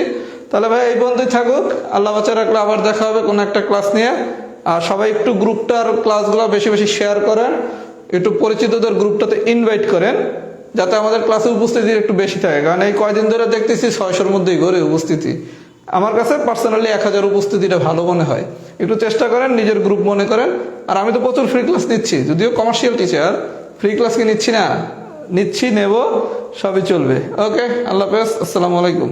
তাহলে ভাই এই বন্ধুই থাকুক, আল্লাহ বাচ্চা রাখলে আবার দেখা হবে কোনো একটা ক্লাস নিয়ে। আর সবাই একটু গ্রুপটার ক্লাসগুলো বেশি বেশি শেয়ার করেন, একটু পরিচিতদের গ্রুপটাতে ইনভাইট করেন, যাতে আমাদের ক্লাসে উপস্থিতি একটু বেশি থাকে। কারণ এই কয়দিন ধরে দেখতেছি 600-র মধ্যেই ঘরে উপস্থিতি। আমার কাছে পার্সোনালি 1000 উপস্থিতিটা ভালো মনে হয়। একটু চেষ্টা করেন, নিজের গ্রুপ মনে করেন। আর আমি তো প্রচুর ফ্রি ক্লাস নিচ্ছি, যদিও কমার্শিয়াল টিচার, ফ্রি ক্লাস কি নিচ্ছি না? নিচ্ছি, নেব, সবই চলবে। ওকে, আল্লাহ হাফেজ, আসসালামু আলাইকুম।